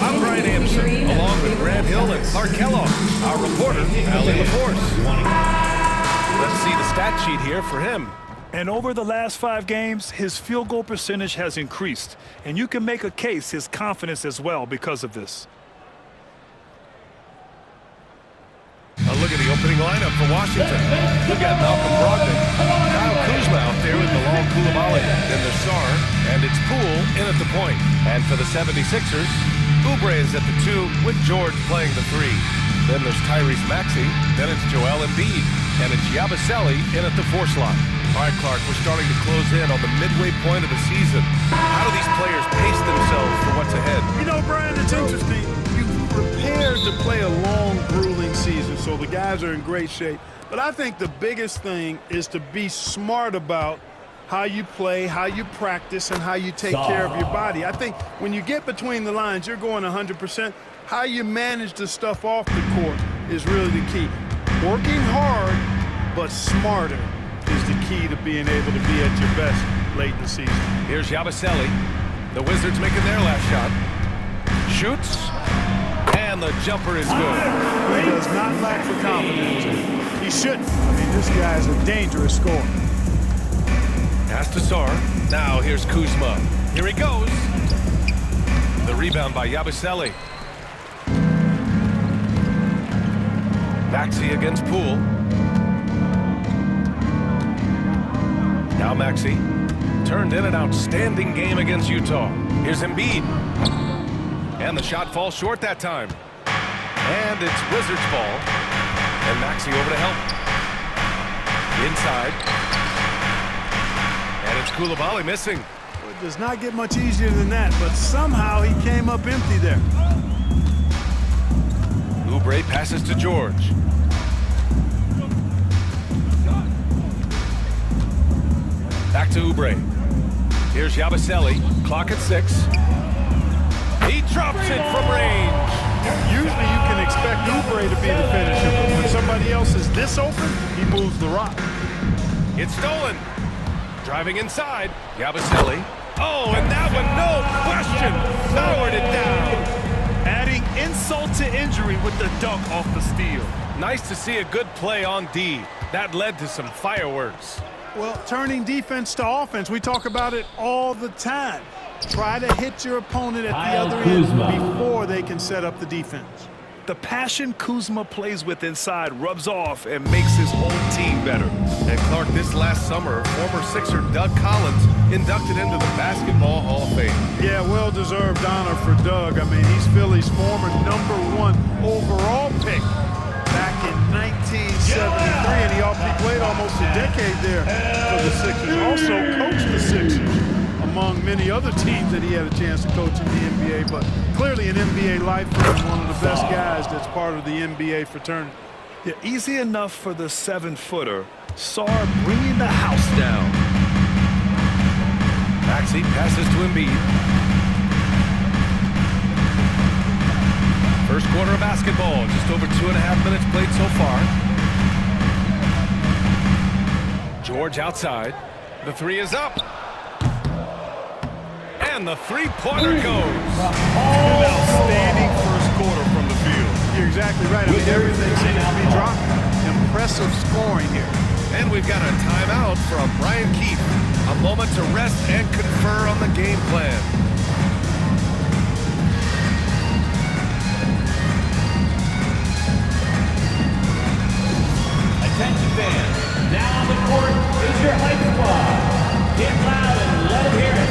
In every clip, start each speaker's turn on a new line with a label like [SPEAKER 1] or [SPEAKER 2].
[SPEAKER 1] I'm Brian Anderson, along with Grant Hill and Clark Kellogg, our reporter, Allie LaForce. Let's see the stat sheet here for him.
[SPEAKER 2] And over the last 5 games, his field goal percentage has increased. And you can make a case his confidence as well because of this.
[SPEAKER 1] A look at the opening lineup for Washington. We've got Malcolm Brogdon, Kyle Kuzma out there with Bilal Coulibaly, then there's Sarr, and it's Poole in at the point. And for the 76ers, Oubre is at the 2 with George playing the 3. Then there's Tyrese Maxey, then it's Joel Embiid, and it's Yabusele in at the 4 slot. All right, Clark, we're starting to close in on the midway point of the season. How do these players pace themselves for what's ahead?
[SPEAKER 3] You know, Brian, it's interesting. You've prepared to play a long, grueling season, so the guys are in great shape. But I think the biggest thing is to be smart about how you play, how you practice, and how you take care of your body. I think when you get between the lines, you're going 100%. How you manage the stuff off the court is really the key. Working hard, but smarter is the key to being able to be at your best late in the season.
[SPEAKER 1] Here's Yabusele. The Wizards making their last shot. Shoots, and the jumper is good.
[SPEAKER 3] He does not lack for confidence. He shouldn't. I mean, this guy is a dangerous scorer.
[SPEAKER 1] Pass to Sarr. Now here's Kuzma. Here he goes. The rebound by Yabusele. Maxey against Poole. Now Maxey turned in an outstanding game against Utah. Here's Embiid. And the shot falls short that time. And it's Wizards ball. And Maxey over to help. Inside. And it's Coulibaly missing.
[SPEAKER 3] Well, it does not get much easier than that, but somehow he came up empty there.
[SPEAKER 1] Oubre passes to George. Back to Oubre. Here's Yabusele. Clock at 6. He drops it from range.
[SPEAKER 3] Usually you can expect Oubre to be the finisher, but when somebody else is this open, he moves the rock.
[SPEAKER 1] It's stolen. Driving inside. Yabusele. Oh, and that one, no question, powered it down.
[SPEAKER 2] Adding insult to injury with the dunk off the steal.
[SPEAKER 1] Nice to see a good play on D. That led to some fireworks.
[SPEAKER 3] Well, turning defense to offense, we talk about it all the time. Try to hit your opponent at the other end before they can set up the defense.
[SPEAKER 2] The passion Kuzma plays with inside rubs off and makes his whole team better.
[SPEAKER 1] And Clark, this last summer, former Sixer Doug Collins inducted into the Basketball Hall of Fame.
[SPEAKER 3] Yeah, well-deserved honor for Doug. I mean, he's Philly's former #1 overall pick back in 1973, and he played almost a decade there for the Sixers. Also coached the Sixers, among many other teams that he had a chance to coach in the NBA, but clearly an NBA lifer and one of the best guys that's part of the NBA fraternity.
[SPEAKER 2] Yeah, easy enough for the 7-footer. Sarr bringing the house down.
[SPEAKER 1] Maxey passes to Embiid. First quarter of basketball, just over 2.5 minutes played so far. George outside. The 3 is up. And the 3-pointer goes.
[SPEAKER 3] An outstanding first quarter from the field. You're exactly right. I mean, everything seems to be dropping. Impressive scoring here.
[SPEAKER 1] And we've got a timeout from Brian Keefe. A moment to rest and confer on the game plan.
[SPEAKER 4] Attention fans, now on the court is your hype squad. Get loud and let them hear it.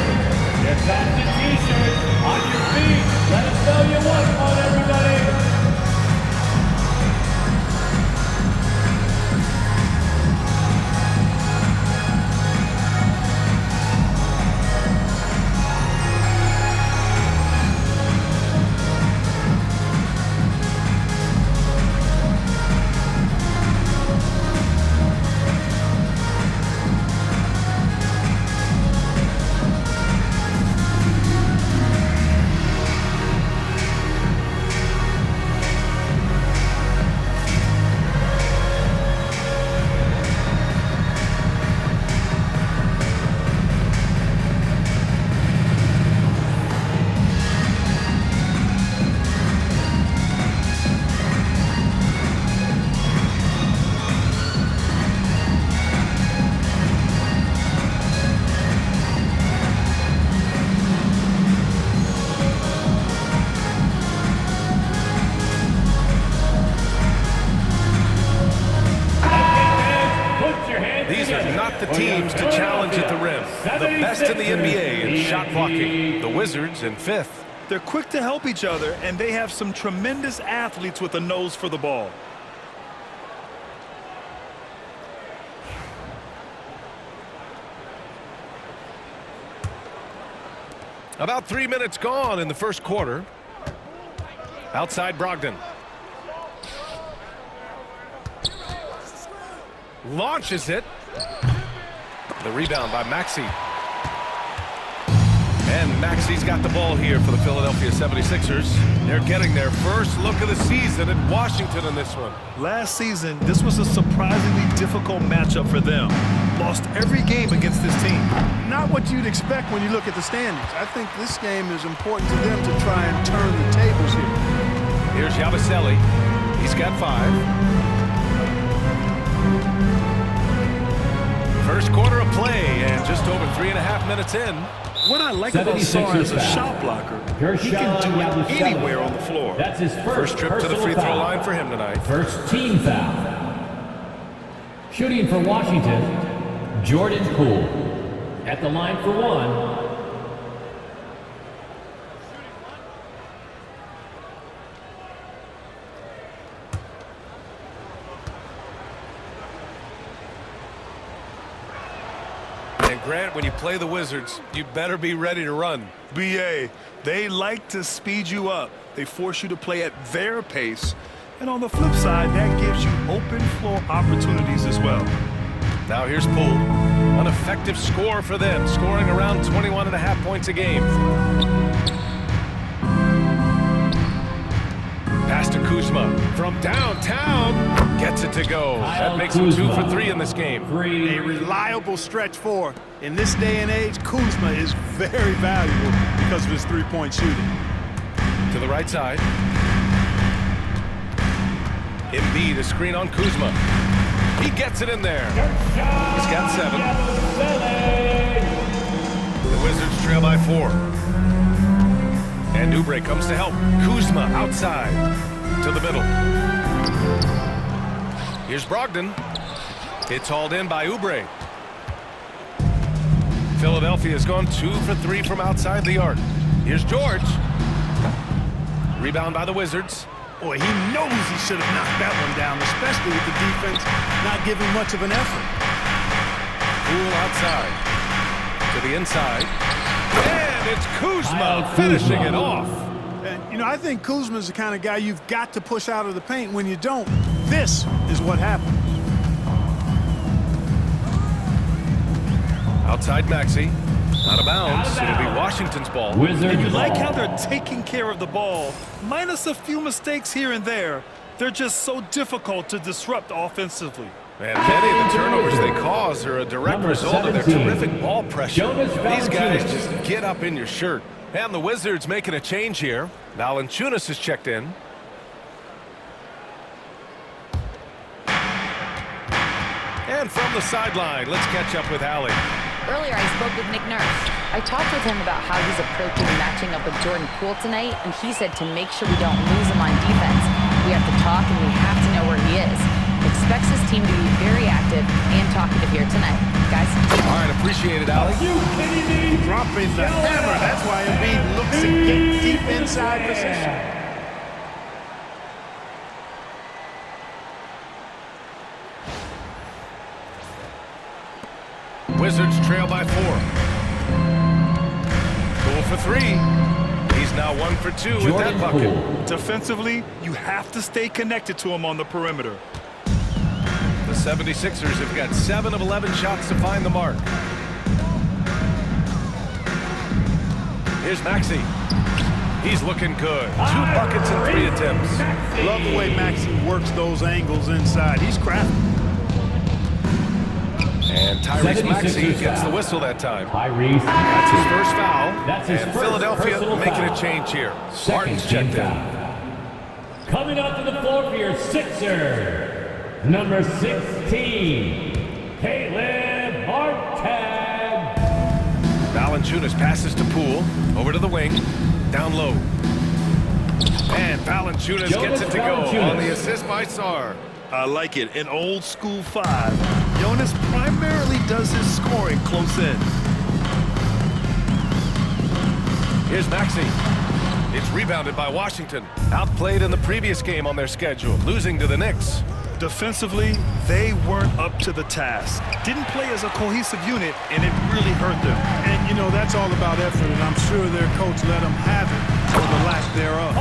[SPEAKER 4] Get back the t-shirt on your feet. Let us know you want one, everybody.
[SPEAKER 1] in the NBA in shot blocking. The Wizards in 5th.
[SPEAKER 2] They're quick to help each other, and they have some tremendous athletes with a nose for the ball.
[SPEAKER 1] About 3 minutes gone in the first quarter. Outside Brogdon. Launches it. The rebound by Maxey. And Maxey's got the ball here for the Philadelphia 76ers. They're getting their first look of the season at Washington in this one.
[SPEAKER 2] Last season, this was a surprisingly difficult matchup for them. Lost every game against this team.
[SPEAKER 3] Not what you'd expect when you look at the standings. I think this game is important to them to try and turn the tables here.
[SPEAKER 1] Here's Yabusele. He's got 5. First quarter of play, and just over 3.5 minutes in.
[SPEAKER 2] What I like about Sarr as a shot blocker, he can do it anywhere on the floor.
[SPEAKER 4] That's his
[SPEAKER 1] First trip to the free throw line for him tonight.
[SPEAKER 4] First team foul. Shooting for Washington, Jordan Poole. At the line for 1.
[SPEAKER 1] And Grant, when you play the Wizards, you better be ready to run.
[SPEAKER 2] BA, they like to speed you up. They force you to play at their pace. And on the flip side, that gives you open floor opportunities as well.
[SPEAKER 1] Now here's Poole. An effective score for them, scoring around 21.5 points a game. Pass to Kuzma from downtown. Gets it to go. That makes him 2 for 3 in this game.
[SPEAKER 3] A reliable stretch 4. In this day and age, Kuzma is very valuable because of his three-point shooting.
[SPEAKER 1] To the right side. Embiid, a screen on Kuzma. He gets it in there. He's got 7. The Wizards trail by 4. And Oubre comes to help. Kuzma outside to the middle. Here's Brogdon. It's hauled in by Oubre. Philadelphia has gone 2 for 3 from outside the arc. Here's George. Rebound by the Wizards.
[SPEAKER 3] Boy, he knows he should have knocked that one down, especially with the defense not giving much of an effort.
[SPEAKER 1] Poole outside. To the inside. And it's Kuzma finishing it off.
[SPEAKER 3] And, you know, I think Kuzma's the kind of guy you've got to push out of the paint. When you don't, this is what happens.
[SPEAKER 1] Outside Maxey. Out of bounds. It'll be Washington's ball.
[SPEAKER 2] And you like how they're taking care of the ball, minus a few mistakes here and there. They're just so difficult to disrupt offensively.
[SPEAKER 1] And many of the turnovers they cause are a direct result of their terrific ball pressure. These guys just get up in your shirt. And the Wizards making a change here. Valanciunas is checked in. And from the sideline, let's catch up with Allie.
[SPEAKER 5] Earlier, I spoke with Nick Nurse. I talked with him about how he's approaching matching up with Jordan Poole tonight, and he said to make sure we don't lose him on defense, we have to talk and we have to know where he is. Expects his team to be very active and talkative here tonight. Guys?
[SPEAKER 1] All right, appreciate it, Allie.
[SPEAKER 3] Dropping the hammer. That's why Embiid looks to get deep inside position.
[SPEAKER 1] Wizards trail by 4. Poole for 3. He's now 1 for 2 with that bucket.
[SPEAKER 2] Defensively, you have to stay connected to him on the perimeter.
[SPEAKER 1] The 76ers have got 7 of 11 shots to find the mark. Here's Maxey. He's looking good. 2 buckets and 3 attempts.
[SPEAKER 3] Love the way Maxey works those angles inside. He's crafty.
[SPEAKER 1] And Tyrese Maxey gets the whistle that time.
[SPEAKER 4] Tyrese.
[SPEAKER 1] That's his first foul.
[SPEAKER 4] That's his
[SPEAKER 1] and
[SPEAKER 4] first
[SPEAKER 1] Philadelphia making
[SPEAKER 4] foul.
[SPEAKER 1] a change here.
[SPEAKER 4] Second
[SPEAKER 1] Martin's checked
[SPEAKER 4] team
[SPEAKER 1] in.
[SPEAKER 4] foul. Coming up to the floor for your Sixer, number 16, Caleb Martin.
[SPEAKER 1] Valanciunas passes to Poole. Over to the wing. Down low. And Valanciunas gets it to go on the assist by Sarr.
[SPEAKER 2] I like it. An old school 5. Jonas primarily does his scoring close in.
[SPEAKER 1] Here's Maxey. It's rebounded by Washington. Outplayed in the previous game on their schedule, losing to the Knicks.
[SPEAKER 2] Defensively, they weren't up to the task. Didn't play as a cohesive unit, and it really hurt them.
[SPEAKER 3] And, you know, that's all about effort, and I'm sure their coach let them have it, or the lack thereof.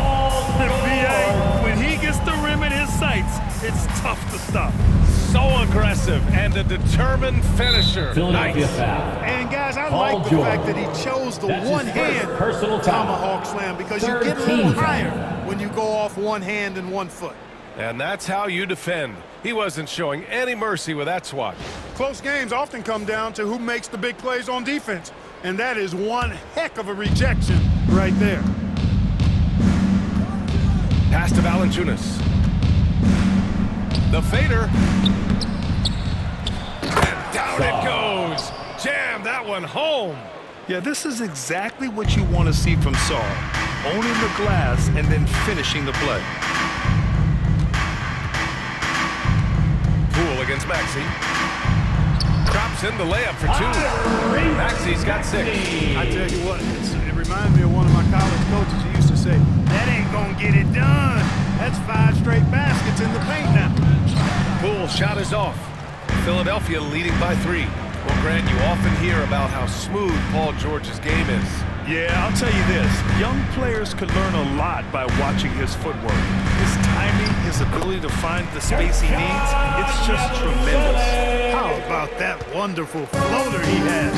[SPEAKER 2] The VA, when he gets the rim in his sights, it's tough to stop.
[SPEAKER 1] So aggressive and a determined finisher.
[SPEAKER 4] Philadelphia
[SPEAKER 1] Nice.
[SPEAKER 4] foul.
[SPEAKER 3] And, guys, I
[SPEAKER 4] Paul
[SPEAKER 3] like the
[SPEAKER 4] George.
[SPEAKER 3] fact that he chose the
[SPEAKER 4] That's his
[SPEAKER 3] one-hand
[SPEAKER 4] first personal foul.
[SPEAKER 3] tomahawk slam because you get a
[SPEAKER 4] 13
[SPEAKER 3] little
[SPEAKER 4] foul.
[SPEAKER 3] higher when you go off one hand and 1 foot.
[SPEAKER 1] And that's how you defend. He wasn't showing any mercy with that swat.
[SPEAKER 3] Close games often come down to who makes the big plays on defense, and that is one heck of a rejection right there.
[SPEAKER 1] Pass to Valanciunas. The fader. And down it goes. Jam that one home.
[SPEAKER 2] Yeah, this is exactly what you want to see from Saul. Owning the glass and then finishing the play.
[SPEAKER 1] Poole against Maxey. Drops in the layup for 2. Maxey's got 6.
[SPEAKER 3] I tell you what, it reminds me of one of my college coaches who used to say, that ain't gonna get it done. That's 5 straight baskets in the paint now.
[SPEAKER 1] Poole shot is off. Philadelphia leading by 3. Well, Grant, you often hear about how smooth Paul George's game is.
[SPEAKER 2] Yeah, I'll tell you this. Young players could learn a lot by watching his footwork. His timing, his ability to find the space he needs, it's just tremendous.
[SPEAKER 3] How about that wonderful floater he has,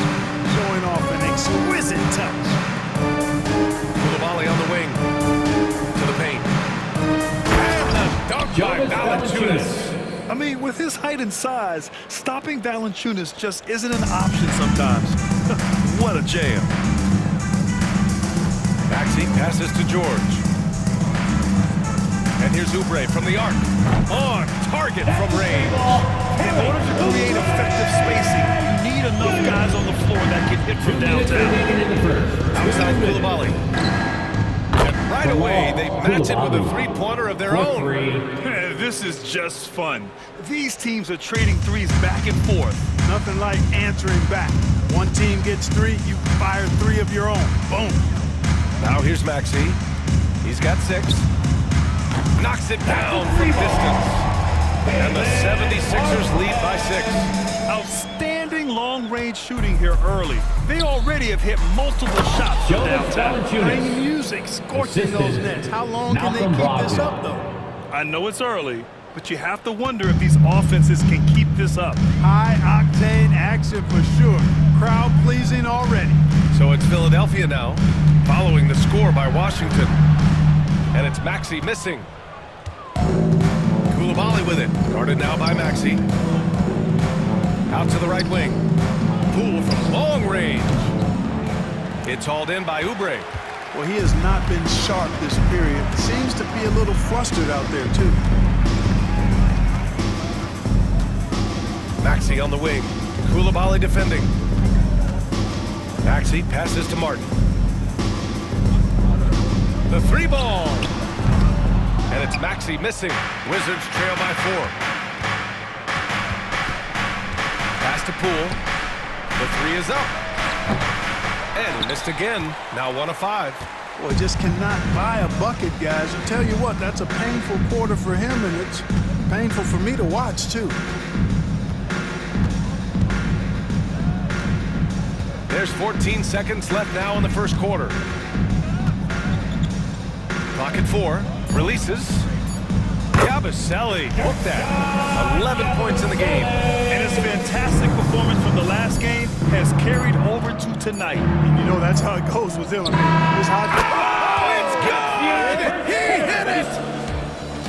[SPEAKER 3] showing off an exquisite touch.
[SPEAKER 1] Koulibaly on the wing. To the paint. And the dunk by Valanciunas.
[SPEAKER 2] I mean, with his height and size, stopping Valanciunas just isn't an option sometimes. What a jam.
[SPEAKER 1] Maxey passes to George. And here's Oubre from the arc. On target from range.
[SPEAKER 2] In order to create effective spacing, you need enough guys on the floor that can hit from downtown.
[SPEAKER 1] Outside Koulibaly. And right away, they match it with a three-pointer of their own.
[SPEAKER 2] This is just fun. These teams are trading threes back and forth.
[SPEAKER 3] Nothing like answering back. One team gets 3, you fire 3 of your own. Boom.
[SPEAKER 1] Now here's Maxey. He's got 6. Knocks it down from distance. And the 76ers lead by 6.
[SPEAKER 2] Outstanding long-range shooting here early. They already have hit multiple shots from downtown.
[SPEAKER 3] Bring music, scorching those nets. How long can they keep this up, though?
[SPEAKER 2] I know it's early, but you have to wonder if these offenses can keep this up.
[SPEAKER 3] High-octane action for sure. Crowd-pleasing already.
[SPEAKER 1] So it's Philadelphia now, following the score by Washington. And it's Maxey missing. Koulibaly with it. Guarded now by Maxey. Out to the right wing. Poole from long range. It's hauled in by Oubre.
[SPEAKER 3] Well, he has not been sharp this period. Seems to be a little flustered out there, too.
[SPEAKER 1] Maxey on the wing. Koulibaly defending. Maxey passes to Martin. The 3-ball. And it's Maxey missing. Wizards trail by 4. Pass to Poole. The 3 is up. And he missed again. Now 1 of 5.
[SPEAKER 3] Boy, just cannot buy a bucket, guys. I tell you what, that's a painful quarter for him, and it's painful for me to watch, too.
[SPEAKER 1] There's 14 seconds left now in the first quarter. Clock at 4. Releases. Yabusele hooked that. 11 points in the game.
[SPEAKER 2] And his fantastic performance from the last game has carried over to tonight.
[SPEAKER 3] And you know that's how it goes with him. I mean, it's hard to...
[SPEAKER 2] Oh, it's good! He hit it!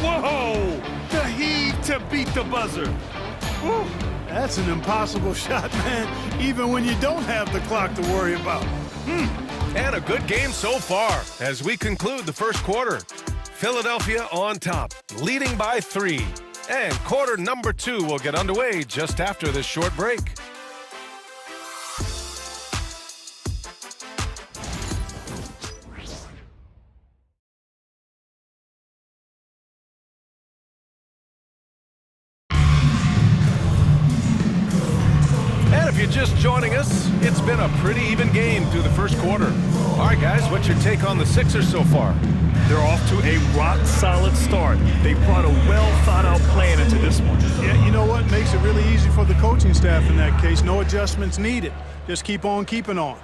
[SPEAKER 2] Whoa! The heave to beat the buzzer.
[SPEAKER 3] Whew. That's an impossible shot, man, even when you don't have the clock to worry about.
[SPEAKER 1] And a good game so far as we conclude the first quarter. Philadelphia on top, leading by 3. And quarter number 2 will get underway just after this short break. And if you're just joining us, it's been a pretty even game through the first quarter. All right, guys, what's your take on the Sixers so far?
[SPEAKER 2] They're off to a rock-solid start. They brought a well-thought-out plan into this one.
[SPEAKER 3] Yeah, you know what? Makes it really easy for the coaching staff in that case. No adjustments needed. Just keep on keeping on.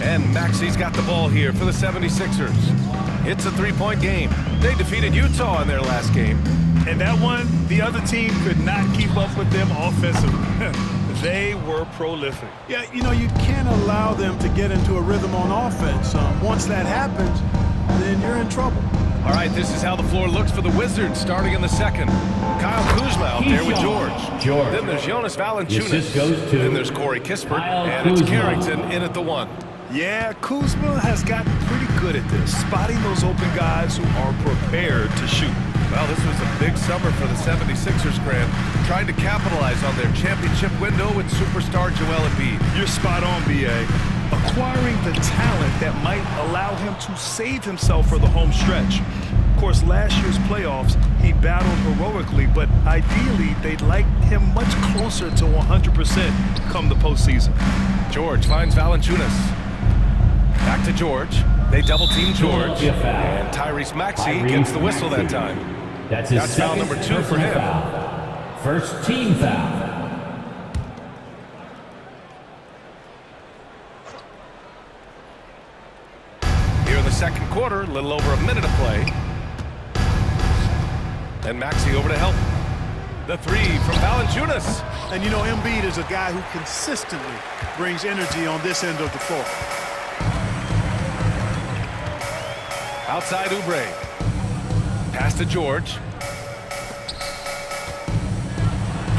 [SPEAKER 1] And Maxi's got the ball here for the 76ers. It's a three-point game. They defeated Utah in their last game.
[SPEAKER 2] And that one, the other team could not keep up with them offensively. They were prolific.
[SPEAKER 3] Yeah, you know, you can't allow them to get into a rhythm on offense. Once that happens, then you're in trouble.
[SPEAKER 1] All right, this is how the floor looks for the Wizards starting in the second. Kyle Kuzma out there with George. Then there's Jonas Valanciunas. Then there's Corey Kispert. And it's Carrington in at the one.
[SPEAKER 2] Yeah, Kuzma has gotten pretty good at this, spotting those open guys who are prepared to shoot.
[SPEAKER 1] Well, this was a big summer for the 76ers, Grant. Trying to capitalize on their championship window with superstar Joel Embiid.
[SPEAKER 2] You're spot on, B.A. Acquiring the talent that might allow him to save himself for the home stretch. Of course, last year's playoffs, he battled heroically, but ideally, they'd like him much closer to 100% come the postseason.
[SPEAKER 1] George finds Valanciunas. Back to George. They double-team George. And Tyrese Maxey gets the whistle that time.
[SPEAKER 4] That's his
[SPEAKER 1] foul number 2 for him.
[SPEAKER 4] Foul. First team foul.
[SPEAKER 1] Here in the second quarter, a little over a minute of play. And Maxey over to help. The three from Valanciunas.
[SPEAKER 3] And you know, Embiid is a guy who consistently brings energy on this end of the floor.
[SPEAKER 1] Outside Oubre. Pass to George.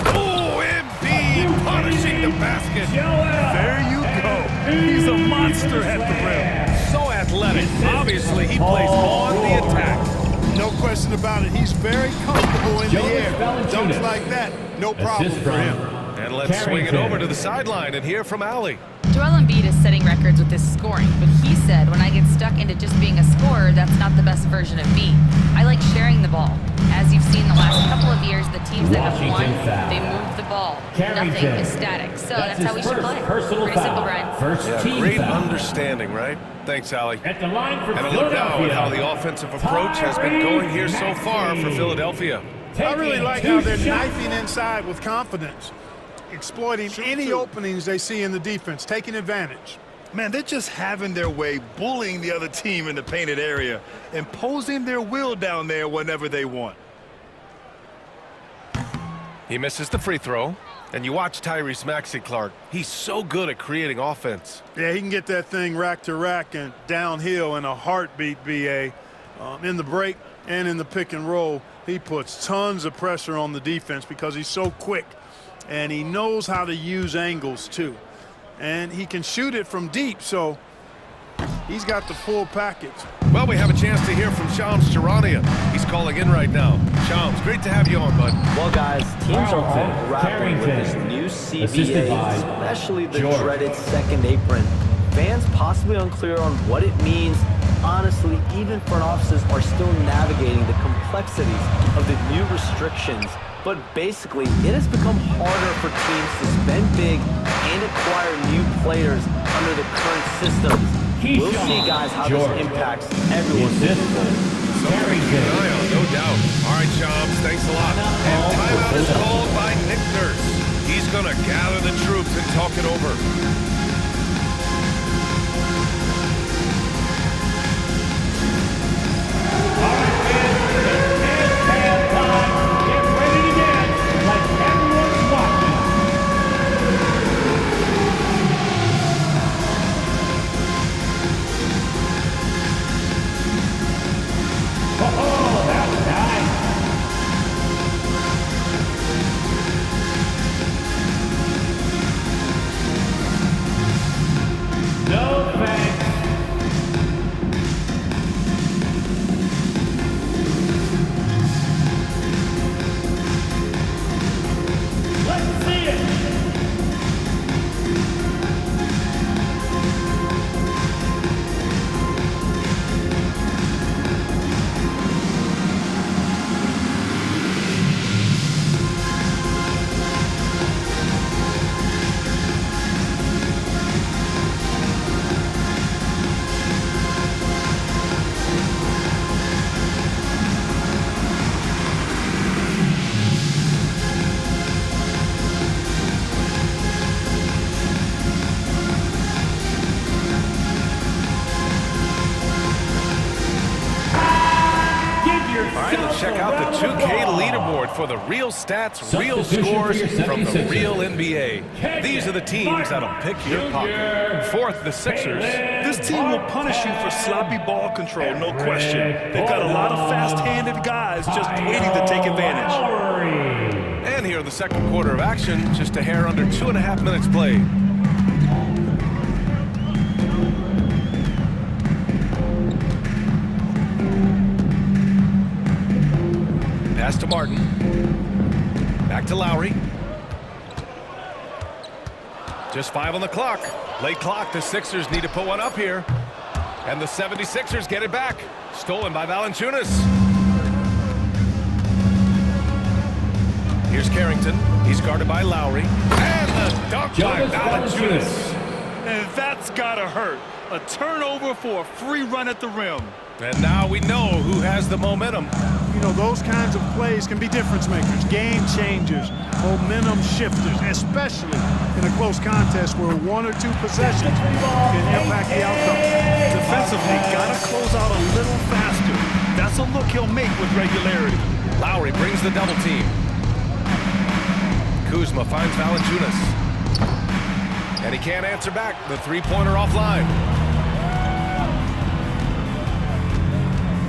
[SPEAKER 1] Oh, Embiid punishing the basket.
[SPEAKER 2] There you go. He's a monster at the rim.
[SPEAKER 1] So athletic. Obviously, he plays on the attack.
[SPEAKER 3] No question about it. He's very comfortable in the air. Dunks like that, no problem for him.
[SPEAKER 1] And let's swing it over to the sideline and hear from Allie.
[SPEAKER 5] Joel Embiid is setting records with his scoring, but he said, when I get stuck into just being a scorer, that's not the best version of me. I like sharing the ball. As you've seen the last couple of years, the teams that have won, they move the ball. Nothing is static. So that's how we should play. Pretty simple, Brian.
[SPEAKER 1] Great understanding, right? Thanks, Allie.
[SPEAKER 4] At the line for
[SPEAKER 1] And a look now at how the offensive approach has been going here so far for Philadelphia.
[SPEAKER 3] I really like how they're knifing inside with confidence, exploiting any openings they see in the defense, taking advantage.
[SPEAKER 2] Man, they're just having their way, bullying the other team in the painted area, imposing their will down there whenever they want.
[SPEAKER 1] He misses the free throw. And you watch Tyrese Maxey, Clark. He's so good at creating offense.
[SPEAKER 3] Yeah, he can get that thing rack to rack and downhill in a heartbeat, B.A. In the break and in the pick and roll, he puts tons of pressure on the defense because he's so quick. And he knows how to use angles, too. And he can shoot it from deep, so he's got the full package.
[SPEAKER 1] Well, we have a chance to hear from Shams Charania. He's calling in right now. Shams, great to have you on, bud.
[SPEAKER 6] Well, guys, teams are all grappling with this new CBA, especially the dreaded second apron. Fans possibly unclear on what it means. Honestly, even front offices are still navigating the complexities of the new restrictions. But basically, it has become harder for teams to spend big and acquire new players under the current systems. We'll see, guys, how this impacts everyone's football.
[SPEAKER 1] Something to keep an eye on, no doubt. All right, Shams, thanks a lot. And timeout is called by Nick Nurse. He's going to gather the troops and talk it over. check out the 2K leaderboard for the real stats, real scores from the real NBA. These are the teams that'll pick your pocket. Fourth, the Sixers.
[SPEAKER 2] This team will punish you for sloppy ball control, no question. They've got a lot of fast-handed guys just waiting to take advantage.
[SPEAKER 1] And here in the second quarter of action, just a hair under 2.5 minutes played. Pass to Martin. Back to Lowry. Just 5 on the clock. Late clock. The Sixers need to put one up here. And the 76ers get it back. Stolen by Valanciunas. Here's Carrington. He's guarded by Lowry. And the dunk by Valanciunas.
[SPEAKER 2] And that's gotta hurt. A turnover for a free run at the rim.
[SPEAKER 1] And now we know who has the momentum.
[SPEAKER 3] You know, those kinds of plays can be difference makers, game changers, momentum shifters, especially in a close contest where 1 or 2 possessions can impact the outcome.
[SPEAKER 2] Defensively, gotta close out a little faster. That's a look he'll make with regularity.
[SPEAKER 1] Lowry brings the double team. Kuzma finds Valanciunas. And he can't answer back. The three-pointer offline.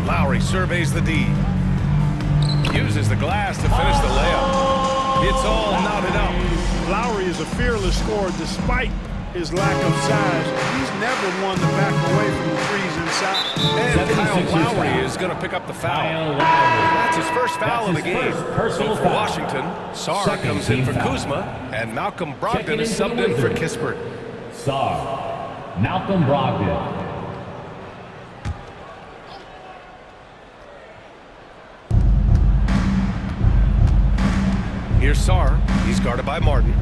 [SPEAKER 1] Lowry surveys the D. Uses the glass to finish the layup. It's all knotted up.
[SPEAKER 3] Lowry is a fearless scorer despite his lack of size. He's never one to back away from the threes inside.
[SPEAKER 1] And Kyle Lowry is going to pick up the foul. That's his first foul of the game. So for Washington, Sarr comes in for Kuzma, and Malcolm Brogdon is subbed in for Kispert.
[SPEAKER 4] Sarr, Malcolm Brogdon.
[SPEAKER 1] Here's Sarr. He's guarded by Martin.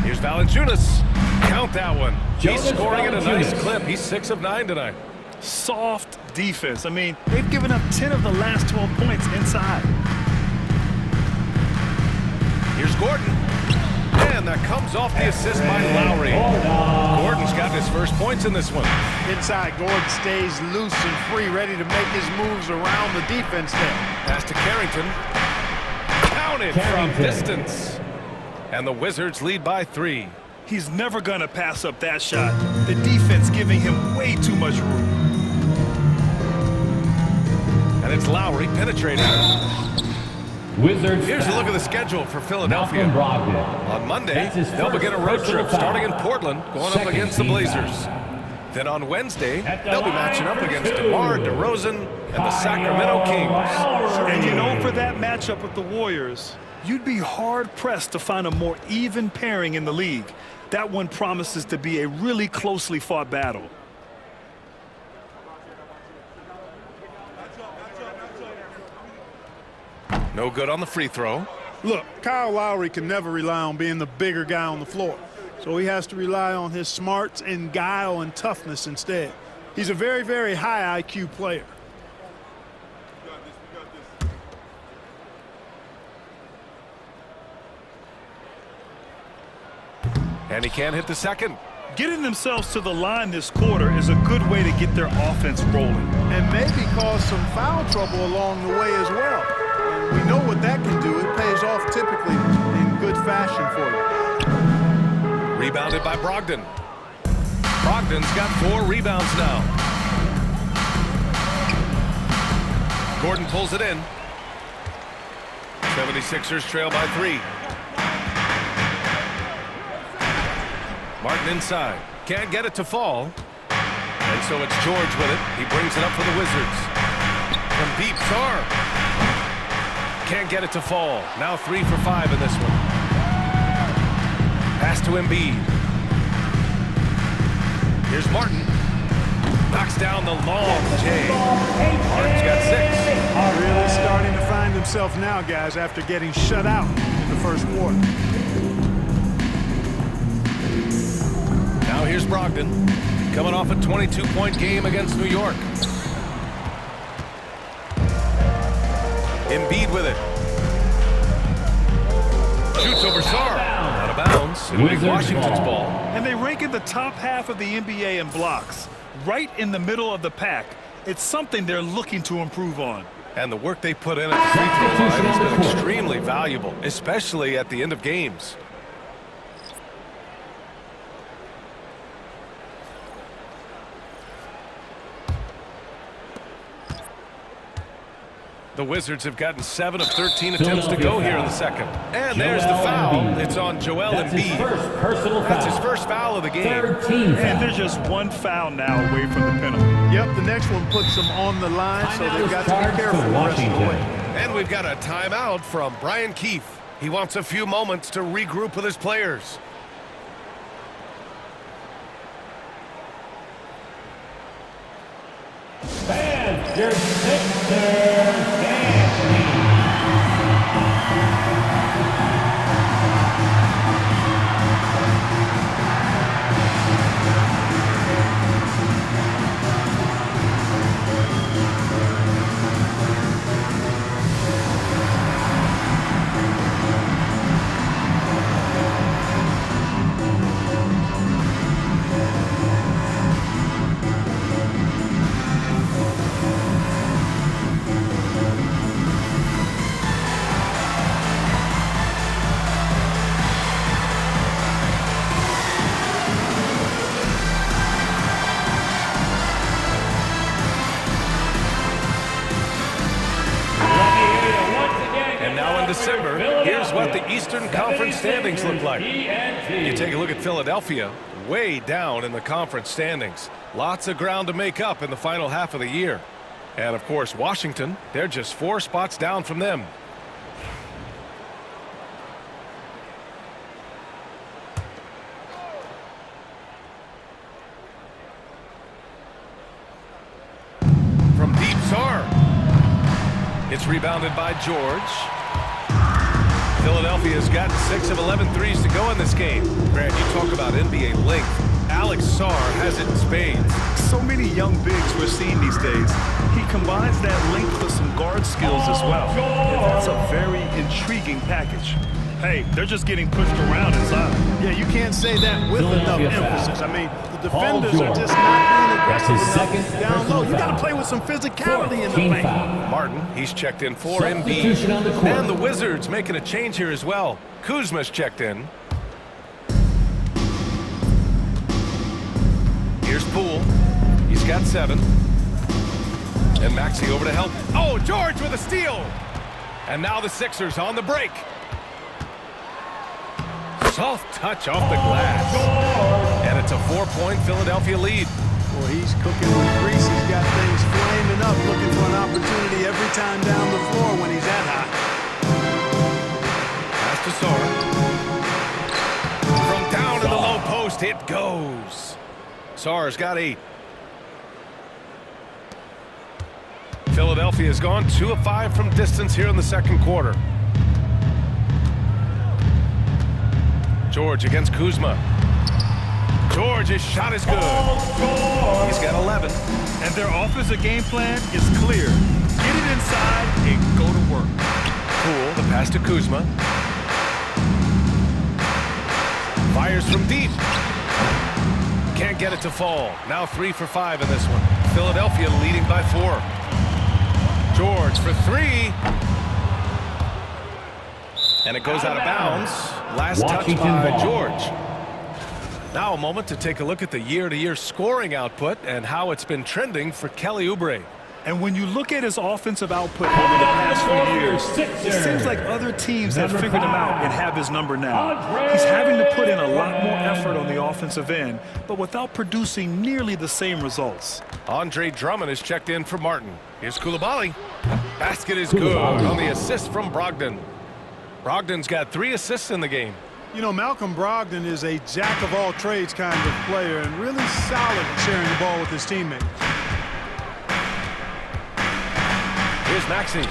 [SPEAKER 1] Here's Valanciunas. Count that one. He's scoring at a nice clip. He's 6 of 9 tonight.
[SPEAKER 2] Soft defense. I mean, they've given up 10 of the last 12 points inside.
[SPEAKER 1] Here's Gordon. And that comes off the assist by Lowry. Gordon's got his first points in this one.
[SPEAKER 3] Inside, Gordon stays loose and free, ready to make his moves around the defense there.
[SPEAKER 1] Pass to Carrington. Counted from distance. And the Wizards lead by 3.
[SPEAKER 2] He's never going to pass up that shot. The defense giving him way too much room.
[SPEAKER 1] And it's Lowry penetrating.
[SPEAKER 4] Wizards.
[SPEAKER 1] Here's a look at the schedule for Philadelphia.
[SPEAKER 4] Malcolm Brogdon.
[SPEAKER 1] On Monday, they'll begin a road trip starting in Portland, going up against the Blazers. Then on Wednesday, they'll be matching up against DeMar DeRozan and the Sacramento Kings.
[SPEAKER 2] And you know, for that matchup with the Warriors, you'd be hard-pressed to find a more even pairing in the league. That one promises to be a really closely fought battle.
[SPEAKER 1] No good on the free throw.
[SPEAKER 3] Look, Kyle Lowry can never rely on being the bigger guy on the floor. So he has to rely on his smarts and guile and toughness instead. He's a very, very high IQ player.
[SPEAKER 1] And he can't hit the second.
[SPEAKER 2] Getting themselves to the line this quarter is a good way to get their offense rolling.
[SPEAKER 3] And maybe cause some foul trouble along the way as well. We know what that can do. It pays off typically in good fashion for you.
[SPEAKER 1] Rebounded by Brogdon. Brogdon's got 4 rebounds now. Gordon pulls it in. 76ers trail by 3. Martin inside. Can't get it to fall. And so it's George with it. He brings it up for the Wizards. From deep, Sarr. Can't get it to fall. Now 3 for 5 in this one. Pass to Embiid. Here's Martin. Knocks down the long J. Martin's got 6.
[SPEAKER 3] Really starting to find himself now, guys, after getting shut out in the first quarter.
[SPEAKER 1] Now here's Brogdon. Coming off a 22-point game against New York. Embiid with it. Shoots over Sarr. Out of bounds. It'll be Washington's ball.
[SPEAKER 2] And they rank in the top half of the NBA in blocks. Right in the middle of the pack. It's something they're looking to improve on.
[SPEAKER 1] And the work they put in at the free throw line has been extremely valuable, especially at the end of games. The Wizards have gotten 7 of 13 attempts to go here in the second. And there's the foul. It's on Joel Embiid. That's his first foul of the game.
[SPEAKER 2] And there's just one foul now away from the penalty.
[SPEAKER 3] Yep, the next one puts them on the line, so they've got to be careful the rest of the way.
[SPEAKER 1] And we've got a timeout from Brian Keefe. He wants a few moments to regroup with his players.
[SPEAKER 4] And your Sixers.
[SPEAKER 1] December, here's what the Eastern Conference standings look like. You take a look at Philadelphia, way down in the conference standings. Lots of ground to make up in the final half of the year. And of course, Washington, they're just 4 spots down from them. From deep, Sarr. It's rebounded by George. Philadelphia's got 6 of 11 threes to go in this game. Grant, you talk about NBA length. Alex Sarr has it in spades.
[SPEAKER 2] So many young bigs we're seeing these days. He combines that length with some guard skills as well. And that's a very intriguing package. Hey, they're just getting pushed around inside.
[SPEAKER 3] Yeah, you can't say that with enough emphasis. I mean, the defenders are just not being aggressive enough down low. You got to play with some physicality in the paint.
[SPEAKER 1] Martin, he's checked in for Embiid. And the Wizards making a change here as well. Kuzma's checked in. Here's Poole. He's got 7. And Maxey over to help. Oh, George with a steal. And now the Sixers on the break. Soft touch off the glass. And it's a 4-point Philadelphia lead.
[SPEAKER 3] Well, he's cooking with grease. He's got things flaming up, looking for an opportunity every time down the floor when he's that hot.
[SPEAKER 1] Pass to Sarr. From down in the low post, it goes. Sarr's got 8. Philadelphia's gone 2 of 5 from distance here in the second quarter. George against Kuzma. George's shot is good. He's got 11.
[SPEAKER 2] And their offensive game plan is clear. Get it inside and go to work.
[SPEAKER 1] Poole, the pass to Kuzma. Fires from deep. Can't get it to fall. Now 3 for 5 in this one. Philadelphia leading by 4. George for 3. And it goes out of bounds. Last touch by George. Now a moment to take a look at the year-to-year scoring output and how it's been trending for Kelly Oubre.
[SPEAKER 2] And when you look at his offensive output over the past few years, it seems like other teams have figured him out and have his number now. He's having to put in a lot more effort on the offensive end, but without producing nearly the same results.
[SPEAKER 1] Andre Drummond is checked in for Martin. Here's Coulibaly. Basket is good on the assist from Brogdon. Brogdon's got 3 assists in the game.
[SPEAKER 3] You know, Malcolm Brogdon is a jack-of-all-trades kind of player and really solid sharing the ball with his teammates.
[SPEAKER 1] Here's Maxey.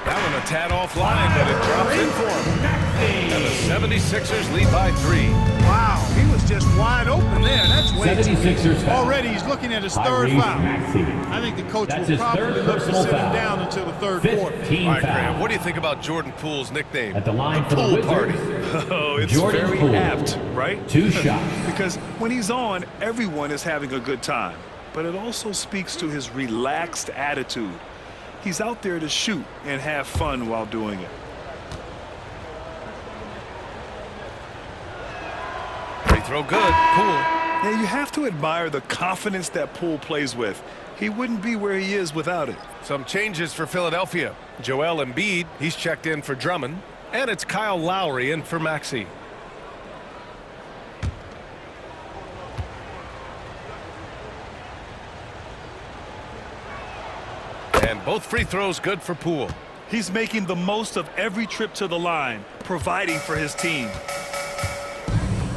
[SPEAKER 1] That one a tad offline, but it drops in for him. And the 76ers lead by 3.
[SPEAKER 3] Wow, he was just wide open there. That's way
[SPEAKER 4] 76ers foul.
[SPEAKER 3] Already he's looking at his third foul. I think the coach will probably look to sit him down until the third quarter.
[SPEAKER 1] All right, Graham, what do you think about Jordan Poole's nickname?
[SPEAKER 4] At the line for the
[SPEAKER 1] Pool Party.
[SPEAKER 4] Wizards.
[SPEAKER 2] Oh, it's
[SPEAKER 4] Jordan
[SPEAKER 2] very
[SPEAKER 4] Poole.
[SPEAKER 2] apt, right?
[SPEAKER 4] 2 shots.
[SPEAKER 2] Because when he's on, everyone is having a good time. But it also speaks to his relaxed attitude. He's out there to shoot and have fun while doing it.
[SPEAKER 1] Free throw good. Poole.
[SPEAKER 2] Yeah, you have to admire the confidence that Poole plays with. He wouldn't be where he is without it.
[SPEAKER 1] Some changes for Philadelphia. Joel Embiid, he's checked in for Drummond. And it's Kyle Lowry in for Maxey. And both free throws good for Poole.
[SPEAKER 2] He's making the most of every trip to the line, providing for his team.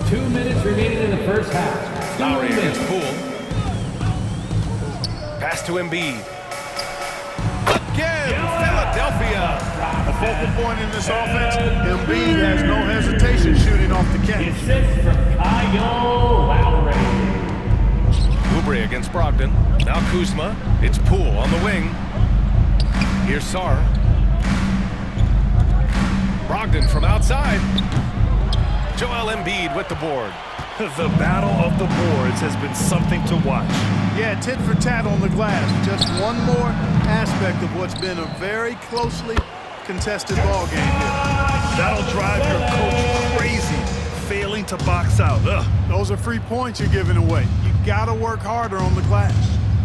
[SPEAKER 4] 2 minutes remaining in the first half.
[SPEAKER 1] Lowry against Poole. Pass to Embiid. Again, Philadelphia.
[SPEAKER 3] A focal point in this offense, Embiid has no hesitation shooting off the
[SPEAKER 4] The
[SPEAKER 3] catch.
[SPEAKER 4] assist from Kyle Lowry.
[SPEAKER 1] Oubre against Brogdon. Now Kuzma. It's Poole on the wing. Here's Sarr. Brogdon from outside. Joel Embiid with the board.
[SPEAKER 2] The battle of the boards has been something to watch.
[SPEAKER 3] Yeah, tit for tat on the glass. Just one more aspect of what's been a very closely contested ball game here.
[SPEAKER 2] That'll drive your coach crazy, failing to box out. Ugh.
[SPEAKER 3] Those are free points you're giving away. You gotta work harder on the glass.